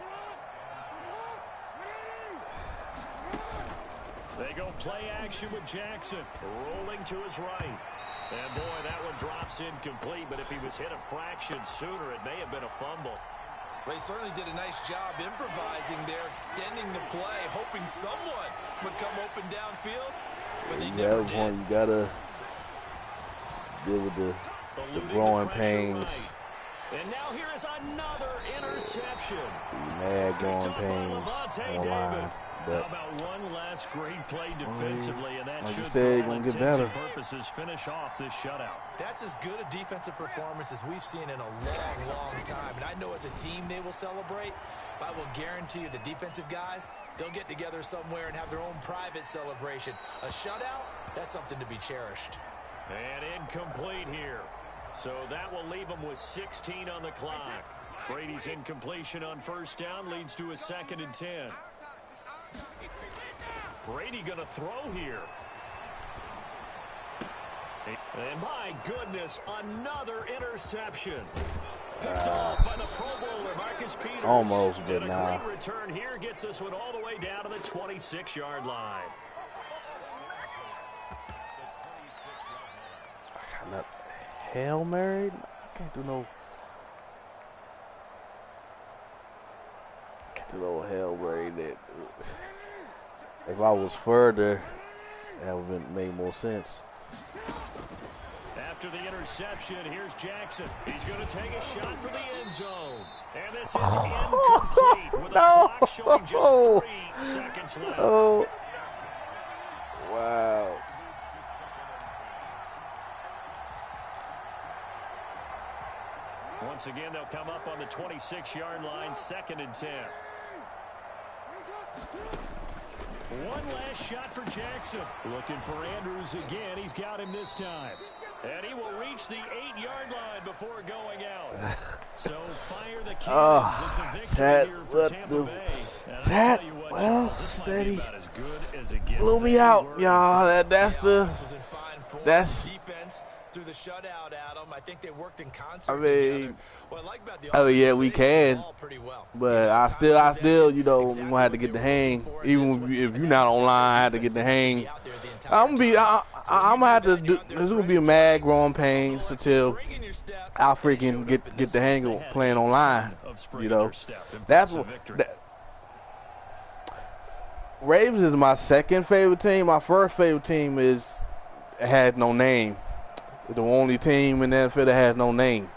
They go play action with Jackson, rolling to his right. And boy, that one drops incomplete, but if he was hit a fraction sooner, it may have been a fumble. Well, he certainly did a nice job improvising there, extending the play, hoping someone would come open downfield, but they never did. One you gotta deal with the growing pains. Right. And now here is another interception. Mad growing pains online. But how about one last great play defensively, and that like should, you said, for all gonna get intents and better. purposes, finish off this shutout. That's as good a defensive performance as we've seen in a long, long time. And I know as a team they will celebrate, but I will guarantee you the defensive guys, they'll get together somewhere and have their own private celebration. A shutout, that's something to be cherished. And incomplete here. So that will leave them with 16 on the clock. Brady's incompletion on first down leads to a 2nd and 10. Brady going to throw here. And my goodness, another interception. Picked off by the Pro Bowler, Marcus Peters. Almost, but and a nah. great return here gets us one all the way down to the 26-yard line. not Hail Mary? I can't do no Hail Mary. That if I was further, that would have made more sense. After the interception, here's Jackson. He's going to take a shot for the end zone. And this is incomplete with a clock showing just 3 seconds left. Oh, wow. Once again, they'll come up on the 26-yard line, 2nd and 10. One last shot for Jackson. Looking for Andrews again. He's got him this time. And he will reach the 8-yard line before going out. So fire the cannons. It's a victory here for Tampa Bay. That, what, well, Charles, this steady. might be about as good as it gets. Blew me out, y'all. That's defense through the shutout, Adam. I think they worked in concert I mean, together. What I like about the oh offense yeah, is we they use the can. ball pretty well. But I still, you know, we're gonna have to get the hang. Even if you're not online, I have to get the hang. I'm gonna have to do. There's gonna be a mad growing pains until I freaking get the hang of playing online. You know, that's what. Ravens is my second favorite team. My first favorite team had no name. The only team in the NFL that has no name.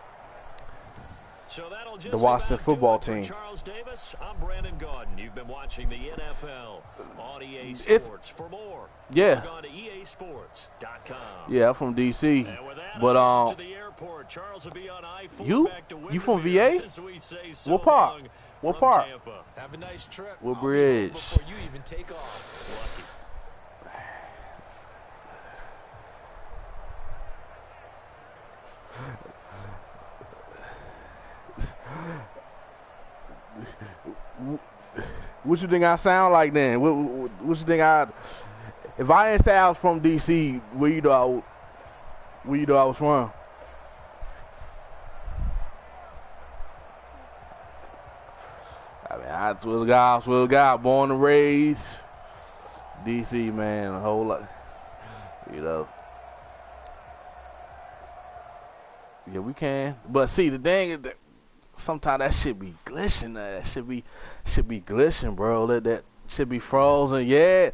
So that'll just The Washington football team. Charles Davis, I'm Brandon Gaudin. You've been watching the NFL on EA Sports. For more, log on to EASports.com. Yeah, I'm from DC. And with that, But to the airport. Charles will be on I-4 back to you from Windermere, VA? as we say so What part? long What from part? Tampa. Have a nice trip. What I'll bridge? be home before you even take off. Lucky. What you think I sound like then? What you think if I didn't say I was from DC, where you know I was from? I mean, I swear to God, born and raised DC, man, a whole lot, you know. Yeah, we can. But see, the thing is that sometimes that shit be glitching. That should be glitching, bro. That should be frozen. Yeah,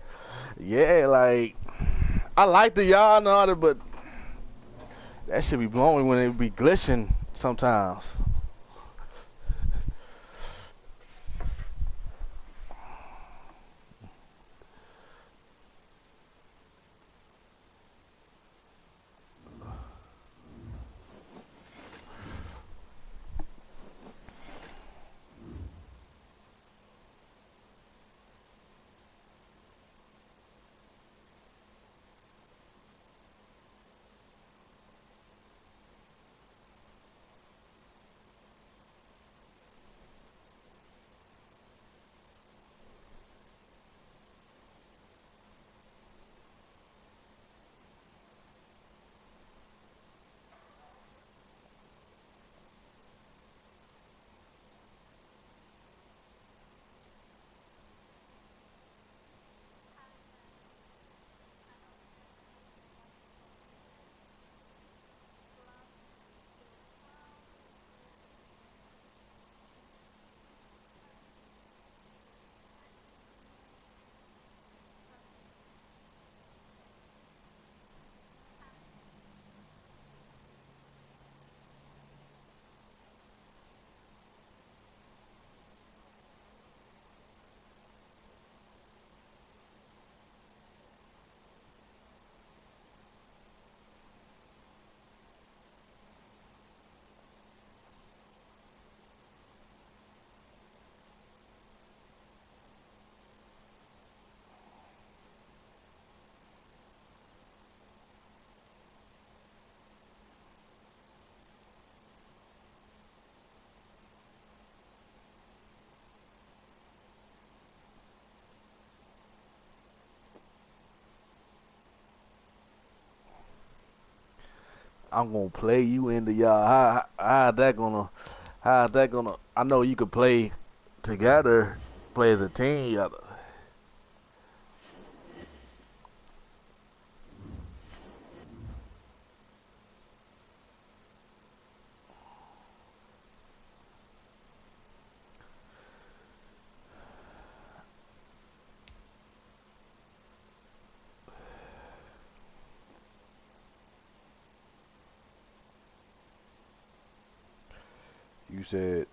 like I like the y'all know it, but that should be blowing when it be glitching sometimes. I'm gonna play you in the yard. How that gonna? How that gonna? I know you could play together, play as a team. You said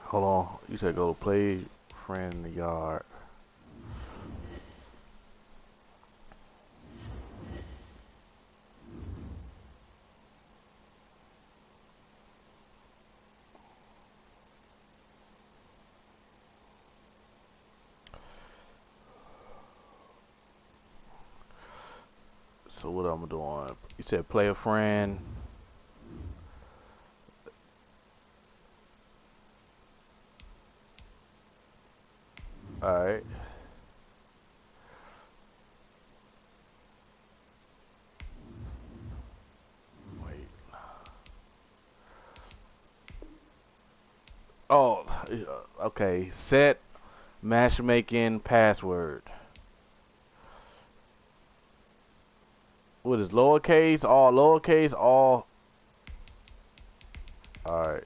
hold on. You said go play friend in the yard. So what I'm doing? You said play a friend. All right. Wait. Oh, okay. Set matchmaking password. What is lowercase? All lowercase? All. All right.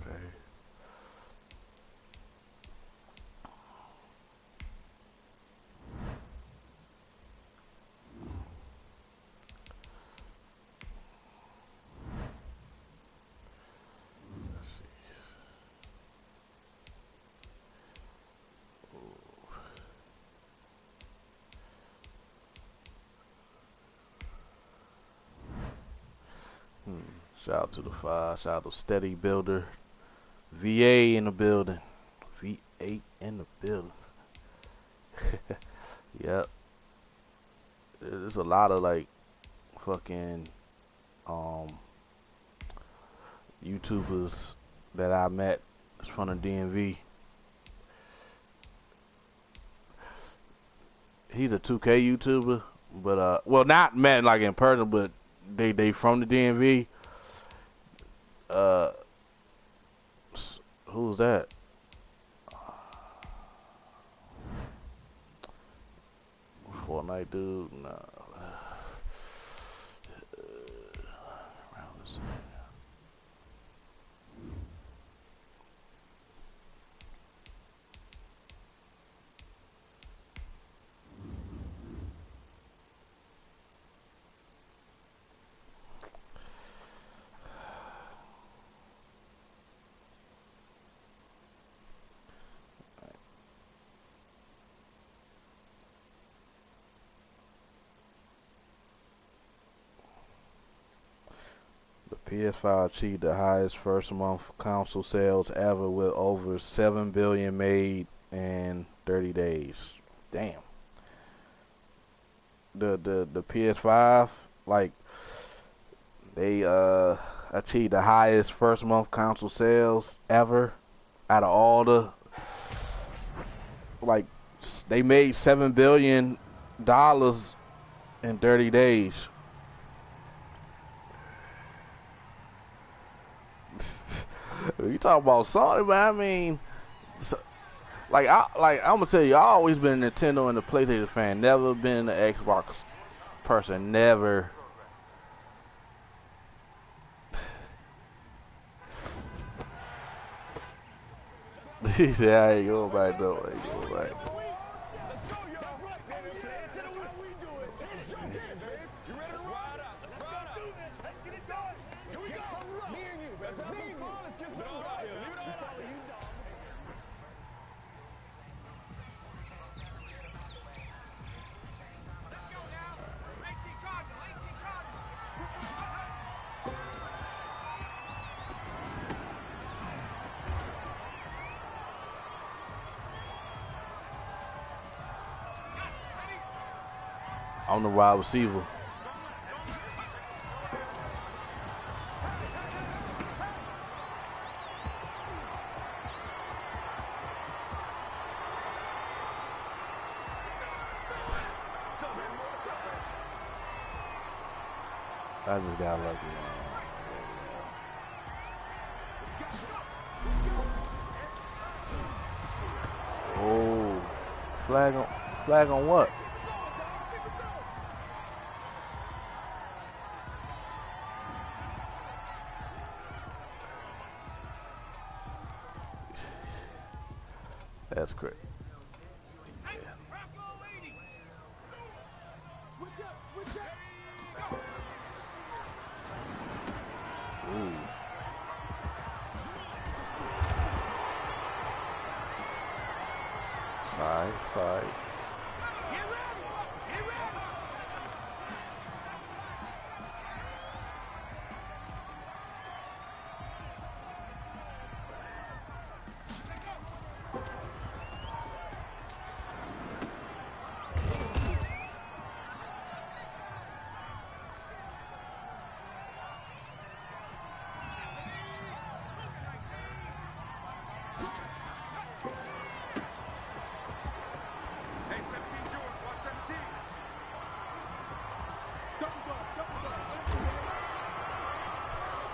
Okay. Let's see. Hmm. Shout out to the five. Shout out to Steady Builder. VA in the building. V8 in the building. Yep. There's a lot of like fucking um YouTubers that I met from the DMV. He's a 2K YouTuber, but well, not met like in person, but they from the DMV. Uh, who's that? Fortnite dude? Nah. The PS5 achieved the highest first month console sales ever with over 7 billion made in 30 days. Damn. The PS5 like they achieved the highest first month console sales ever out of all the like they made $7 billion in 30 days. You talk about something, man. I mean, I'm gonna tell you, I always been a Nintendo and a PlayStation fan. Never been an Xbox person. Never. He said, "I ain't going back though. I ain't going back." I'm the wide receiver. I just got lucky. Oh, flag on what? That's correct. Ooh. Side.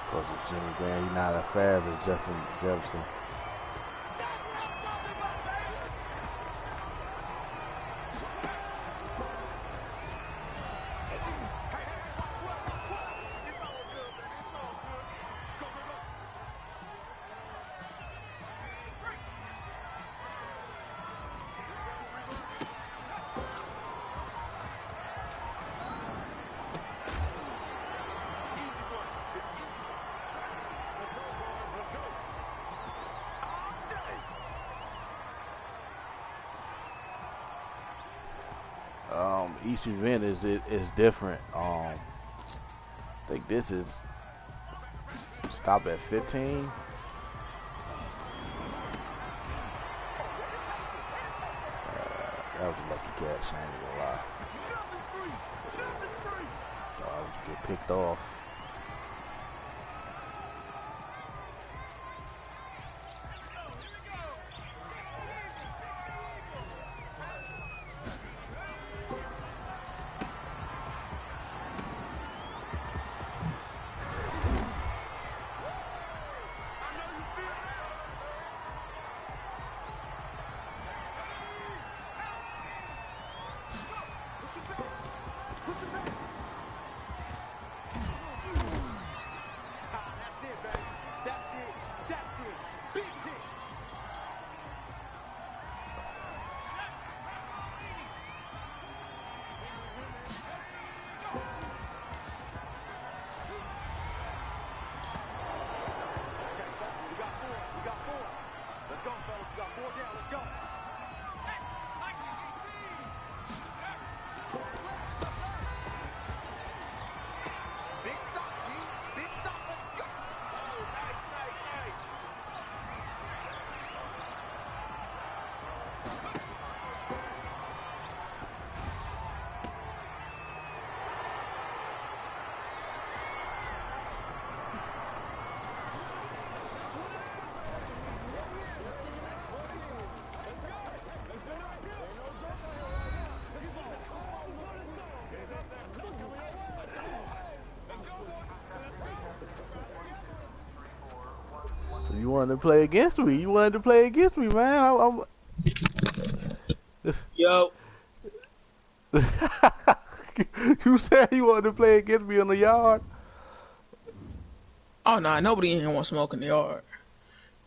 Because of Jimmy Graham, he's not as fast as Justin Jefferson. Each event is different. I think this is stop at 15. That was a lucky catch. I ain't gonna lie. I just get picked off. wanted to play against me. You wanted to play against me, man. Yo. You said you wanted to play against me in the yard. Oh, nah, nobody in here wants smoke in the yard.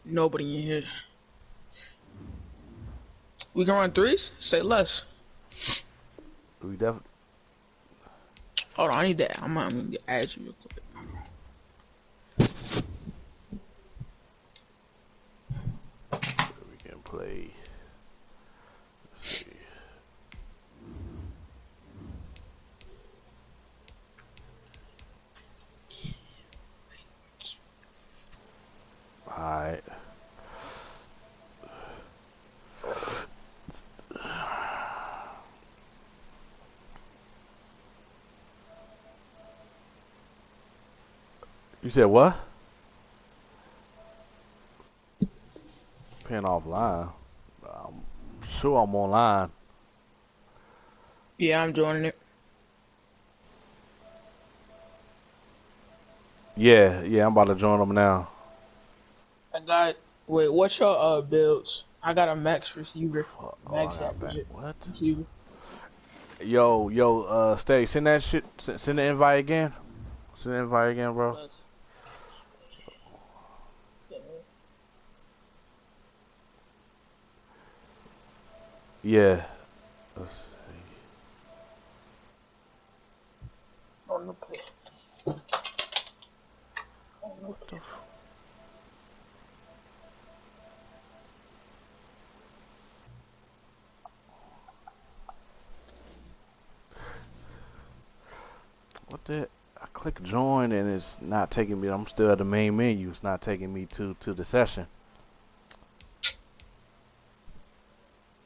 Nobody in here. We can run threes? Say less. We definitely. Hold on, I need that. I'm gonna add you real quick. We can play. Let's see. Alright. You said what? Pin offline. I'm sure I'm online. Yeah, I'm joining it. Yeah, I'm about to join them now. I got. Wait, what's your builds? I got a max receiver. Oh, I Max got back. accurate What? receiver. Stay. Send that shit. Send the invite again. Send the invite again, bro. Yeah. Let's see. On the play. What the f- What the? I click join and it's not taking me. I'm still at the main menu. It's not taking me to the session.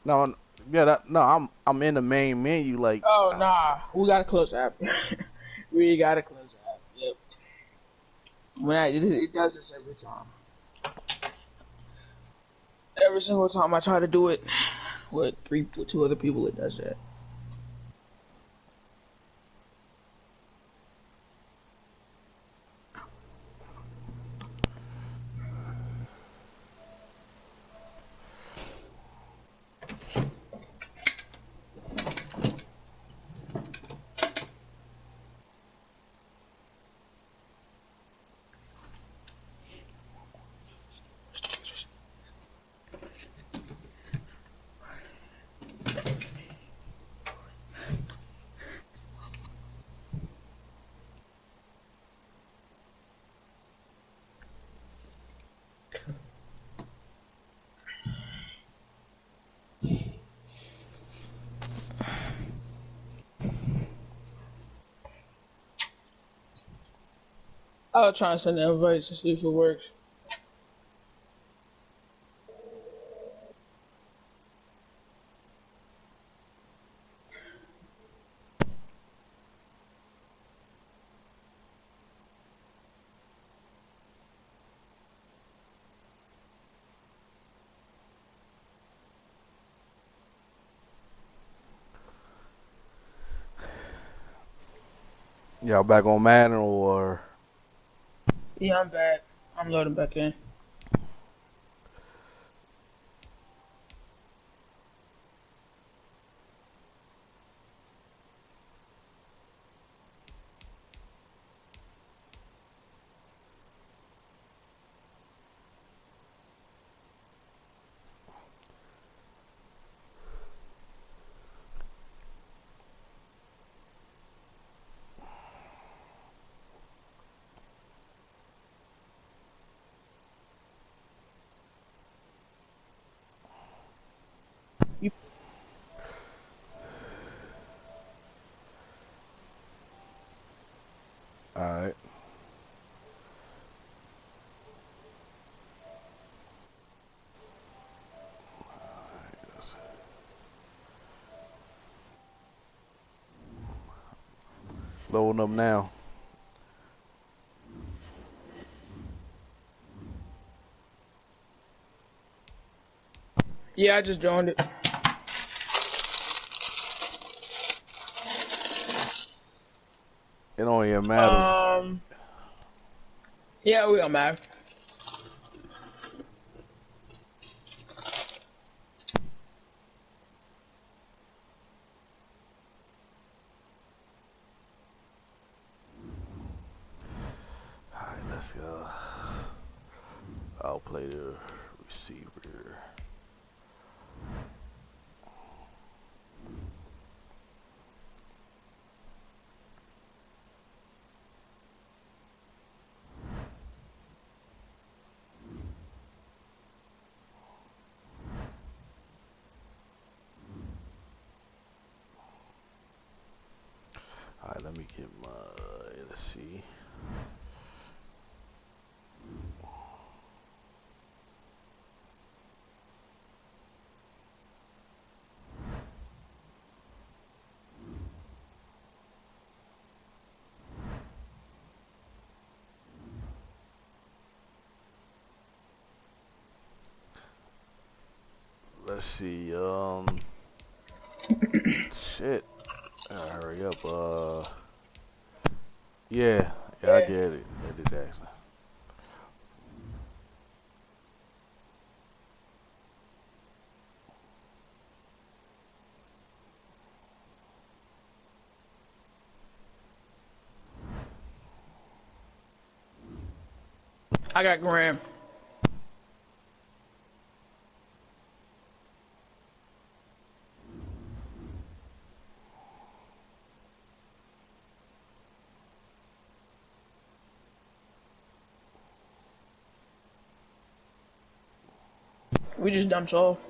No, yeah, I'm in the main menu. Like, Oh nah, we gotta close the app. We gotta close the app. Yep. It does this every time. Every single time I try to do it with two other people, it does that. I'll try and send the invites to see if it works. y'all back on Madden or? Yeah, I'm back. I'm loading back in. All right. Loading up now. Yeah, I just joined it. It don't even matter. Yeah, we don't matter. coordinator, receiver. All right, let me get my, let's see. Let's see, shit. Hurry up, yeah, I get it. Eddie Jackson. I got Graham. We just dumped off.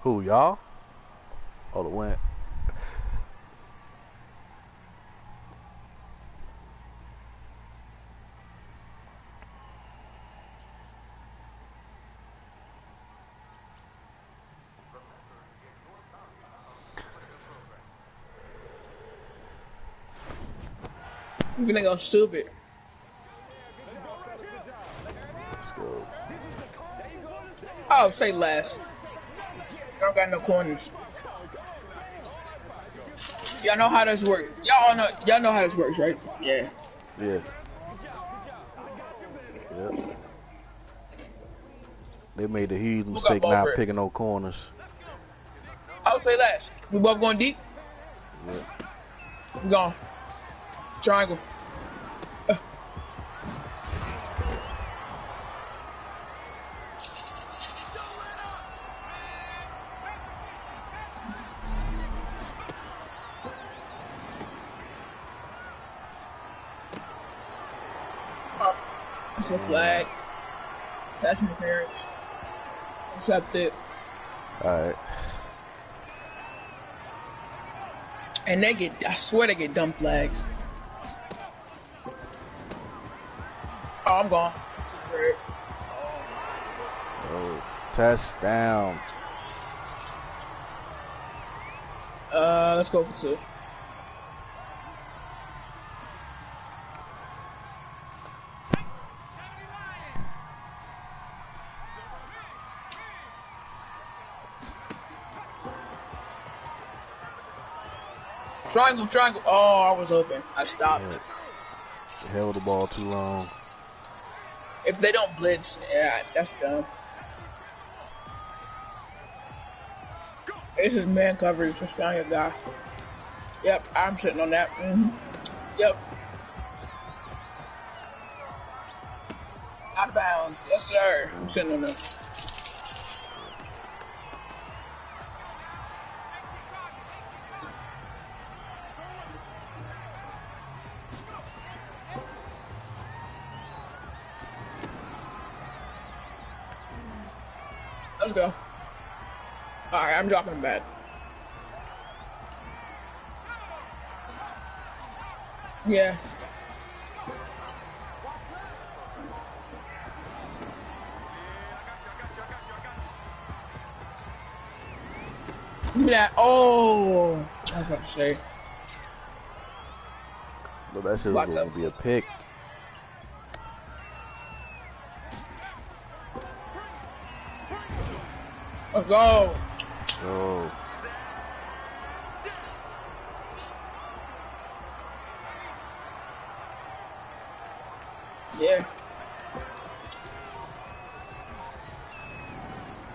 Who, y'all? Oh, the win. You think I'm stupid? Let's go. Oh, say less. I don't got no corners. Y'all know how this works. Y'all know how this works, right? Yeah. Yeah. Yep. They made a huge Who got mistake ball not for it? picking no corners. I'll say less. We both going deep. Yep. We going triangle. It's a flag. That's interference. Accept it. Alright. And I swear they get dumb flags. Oh, I'm gone. Oh, touchdown. Let's go for 2. Triangle. Oh, I was open. I stopped. Yeah. They held the ball too long. If they don't blitz, yeah, that's dumb. This is man coverage. Just found your guy. Yep, I'm sitting on that. Yep. Out of bounds. Yes, sir. I'm sitting on that. Let's go. Alright, I'm dropping bad. Yeah. Give me that. Oh. I was about to say. But that shit was Lots going up. to be a pick. Let's go. Oh. Yeah.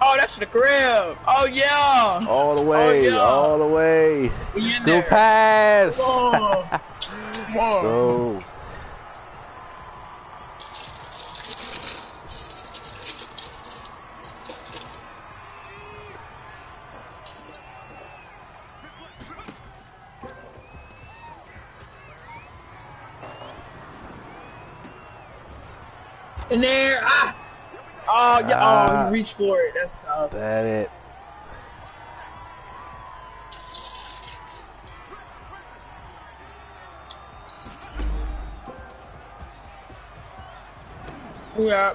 Oh, that's the crib. Oh, yeah. All the Oh, way. yeah. All the way. We in Good there. pass. Come on. Come on. Go. In there. Ah. Oh, yeah. Oh, you reached for it. That's That it. yeah.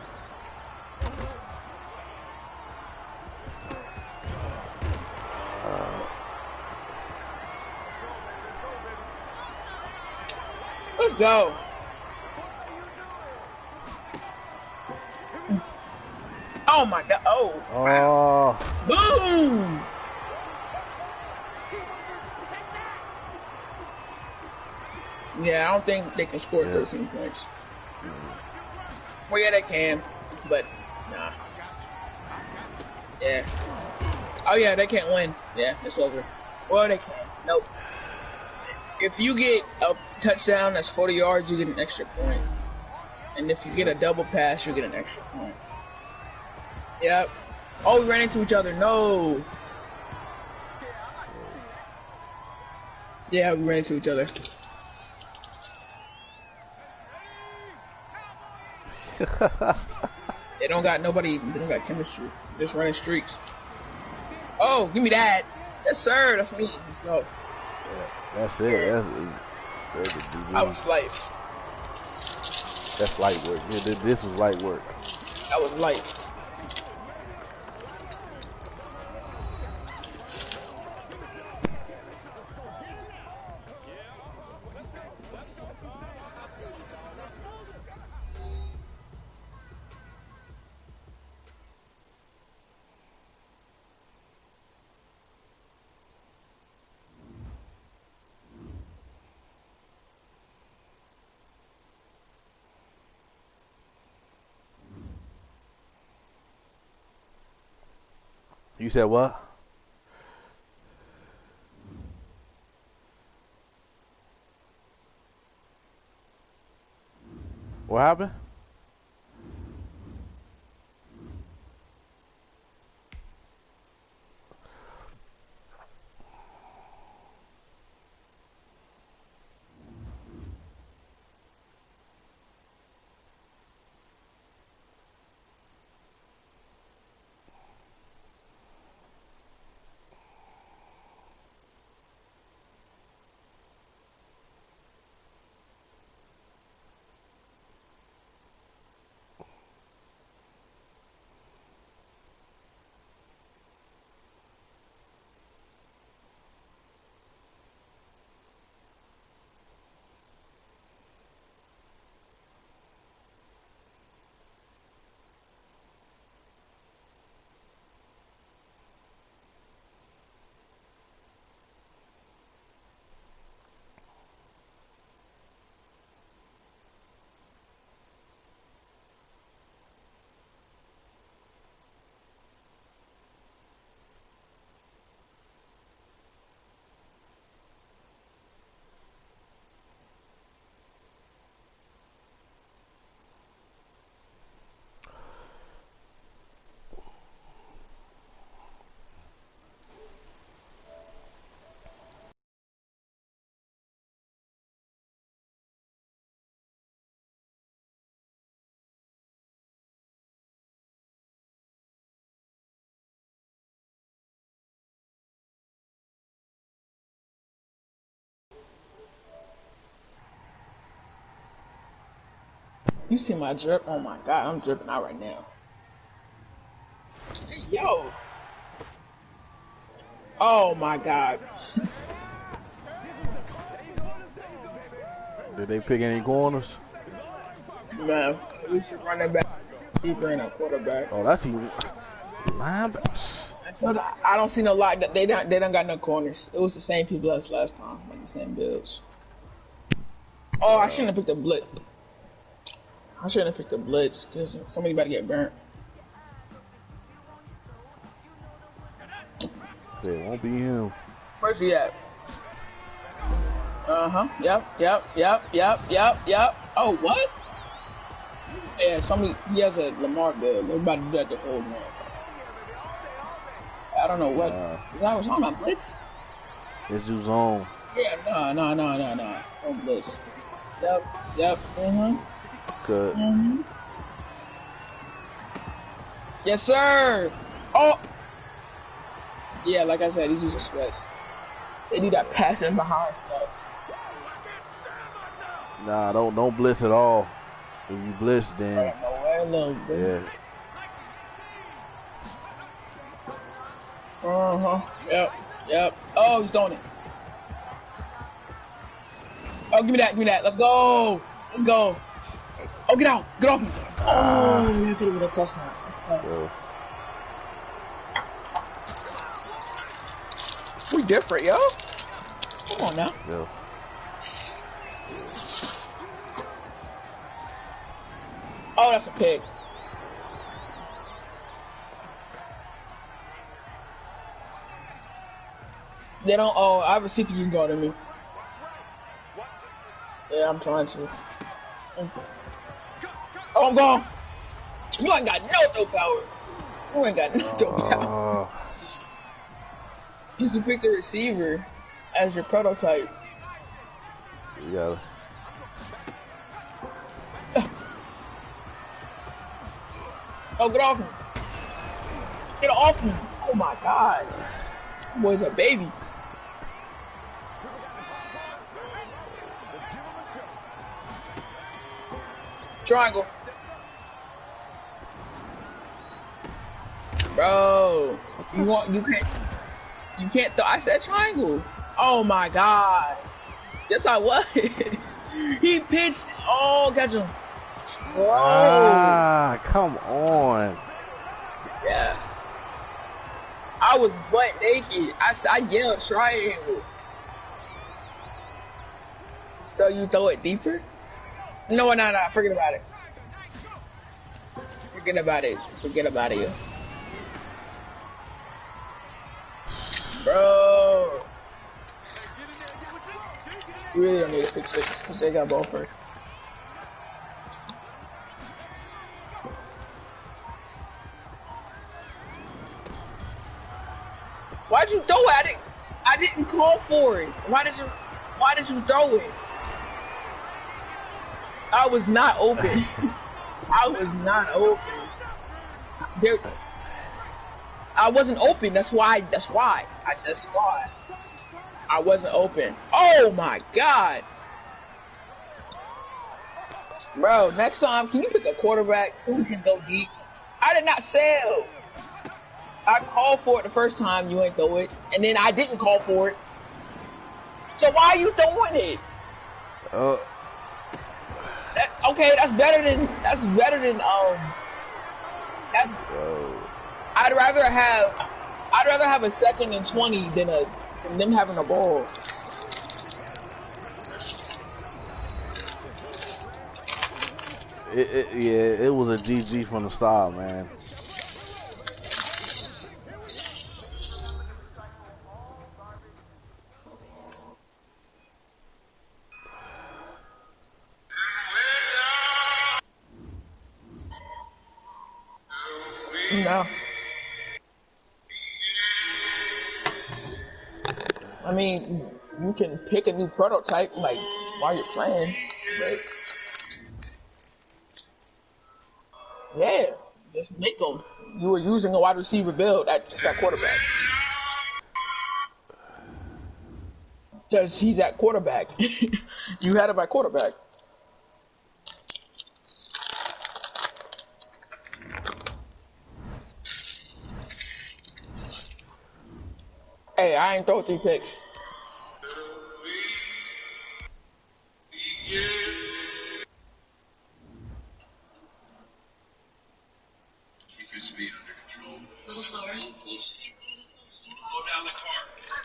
Let's go. Oh my god. Oh. Wow. Oh. Boom. Yeah, I don't think they can score 13 points. Well, yeah, they can, but nah. Yeah. Oh yeah, they can't win. Yeah, it's over. Well, they can. Nope. If you get a touchdown that's 40 yards, you get an extra point. And if you get a double pass, you get an extra point. Yep. Oh, we ran into each other. No. Yeah, we ran into each other. They don't got nobody. They don't got chemistry. Just running streaks. Oh, give me that. Yes, sir. That's me. Let's go. Yeah, that's it. That was light. That's light work. Yeah, this was light work. That was light. You said what? What happened? You see my drip? Oh my god, I'm dripping out right now. Hey, yo. Oh my god. Did they pick any corners? No, we should run it back deeper in a quarterback. Oh, that's even linebackers. I don't see no lot. They don't got no corners. It was the same people as last time, like the same builds. Oh, I shouldn't have picked a blitz. I shouldn't have picked a blitz because somebody about to get burnt. It won't be him. Where's he at? Yep. Oh, what? Yeah, he has a Lamar build. They're about to do that the whole night. I don't know what. Is that what's on my blitz? It's your zone. Yeah, no. On blitz. Yep. Good. Yes, sir. Oh. Yeah, like I said, he's using sweats. They do that passing behind stuff. Nah, don't blitz at all. If you blitz, then yeah. Yep. Oh, he's throwing it. Oh, give me that. Let's go. Oh, get out. Get off me. Oh, you have to get a touchdown. That's tough. Yeah. We different, yo. Come on now. Yeah. Oh, that's a pig. They don't. Oh, I have a CPU guarding me. Yeah, I'm trying to. Oh, I'm gone. You ain't got no throw power. You ain't got no throw power. Just to pick the receiver as your prototype. You gotta. Oh, get off me. Get off me. Oh my God. This boy's a baby. Triangle. Bro, you can't I said triangle. Oh my God. Yes, I was. He pitched. Oh, catch him. Bro. Ah, come on. Yeah. I was butt naked. I yelled triangle. So you throw it deeper? No. Forget about it. Forget about it. Bro. You really don't need to pick 6 because they got ball first. Why'd you throw it? I didn't call for it. Why did you throw it? I was not open. I wasn't open. That's why. I wasn't open. Oh my God. Bro, next time, can you pick a quarterback so we can go deep? I did not sell. I called for it the first time, you ain't throw it. And then I didn't call for it. So why are you throwing it? Okay, that's better than I'd rather have a 2nd and 20 than them having a ball. It was a GG from the start, man. No. I mean, you can pick a new prototype like while you're playing, but yeah, just make them. You were using a wide receiver build at quarterback because he's at quarterback. You had him at quarterback. Hey, I ain't throw 3 picks.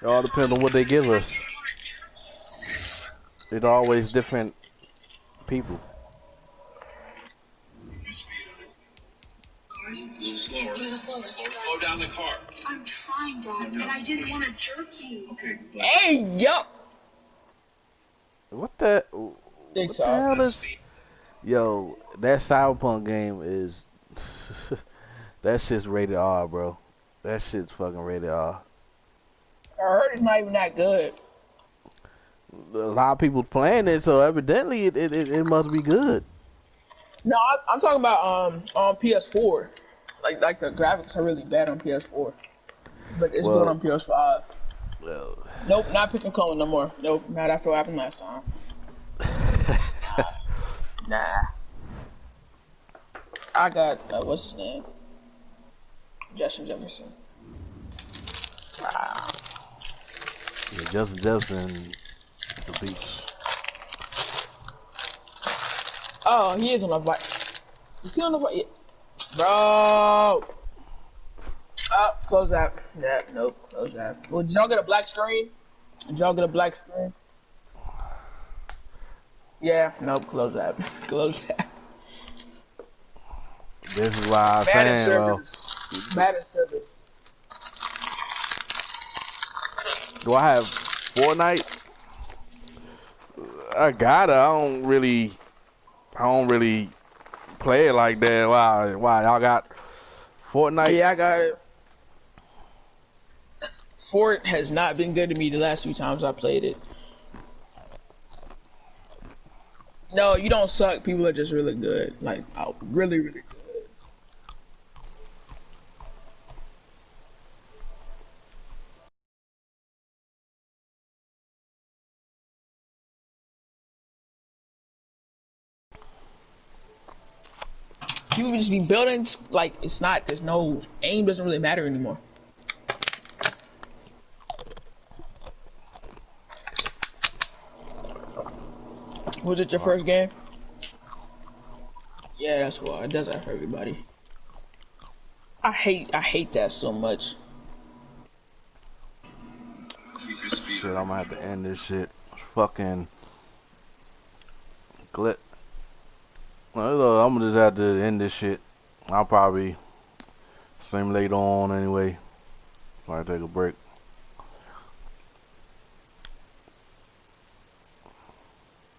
It all depends on what they give us. It's always different people. Slow down the car. I'm trying, Dad, and I didn't want to jerk you. Okay. Hey, yo. What the hell is? Yo, that Cyberpunk game is that shit's rated R, bro. That shit's fucking rated R. I heard it's not even that good. A lot of people playing it, so evidently it must be good. No, I'm talking about on PS4. Like the graphics are really bad on PS4, but it's good on PS5. Well, Nope, not picking Cohen no more. Nope, not after what happened last time. Nah. I got what's his name? Justin Jefferson. Wow. yeah, Justin Jefferson is a beast. Oh, he is on the bike. Is he on the bike? Yeah. Bro. Close that. Yeah, nope, close that. Well, did y'all get a black screen? Yeah, nope, close that. Close that. This is why I'm saying, bro. Madden servers. Do I have Fortnite? I got it. I don't really play it like that. Why y'all got Fortnite? Yeah, I got it. Fort has not been good to me the last few times I played it. No, you don't suck. People are just really good. Like, really, really good. People just be building, like, there's no, aim doesn't really matter anymore. Was it your first game? Yeah, that's why. It does that for everybody. I hate that so much. Shit, I'm gonna have to end this shit. Fucking Litt. Well, I'm gonna just have to end this shit. I'll probably stream later on anyway. So I take a break.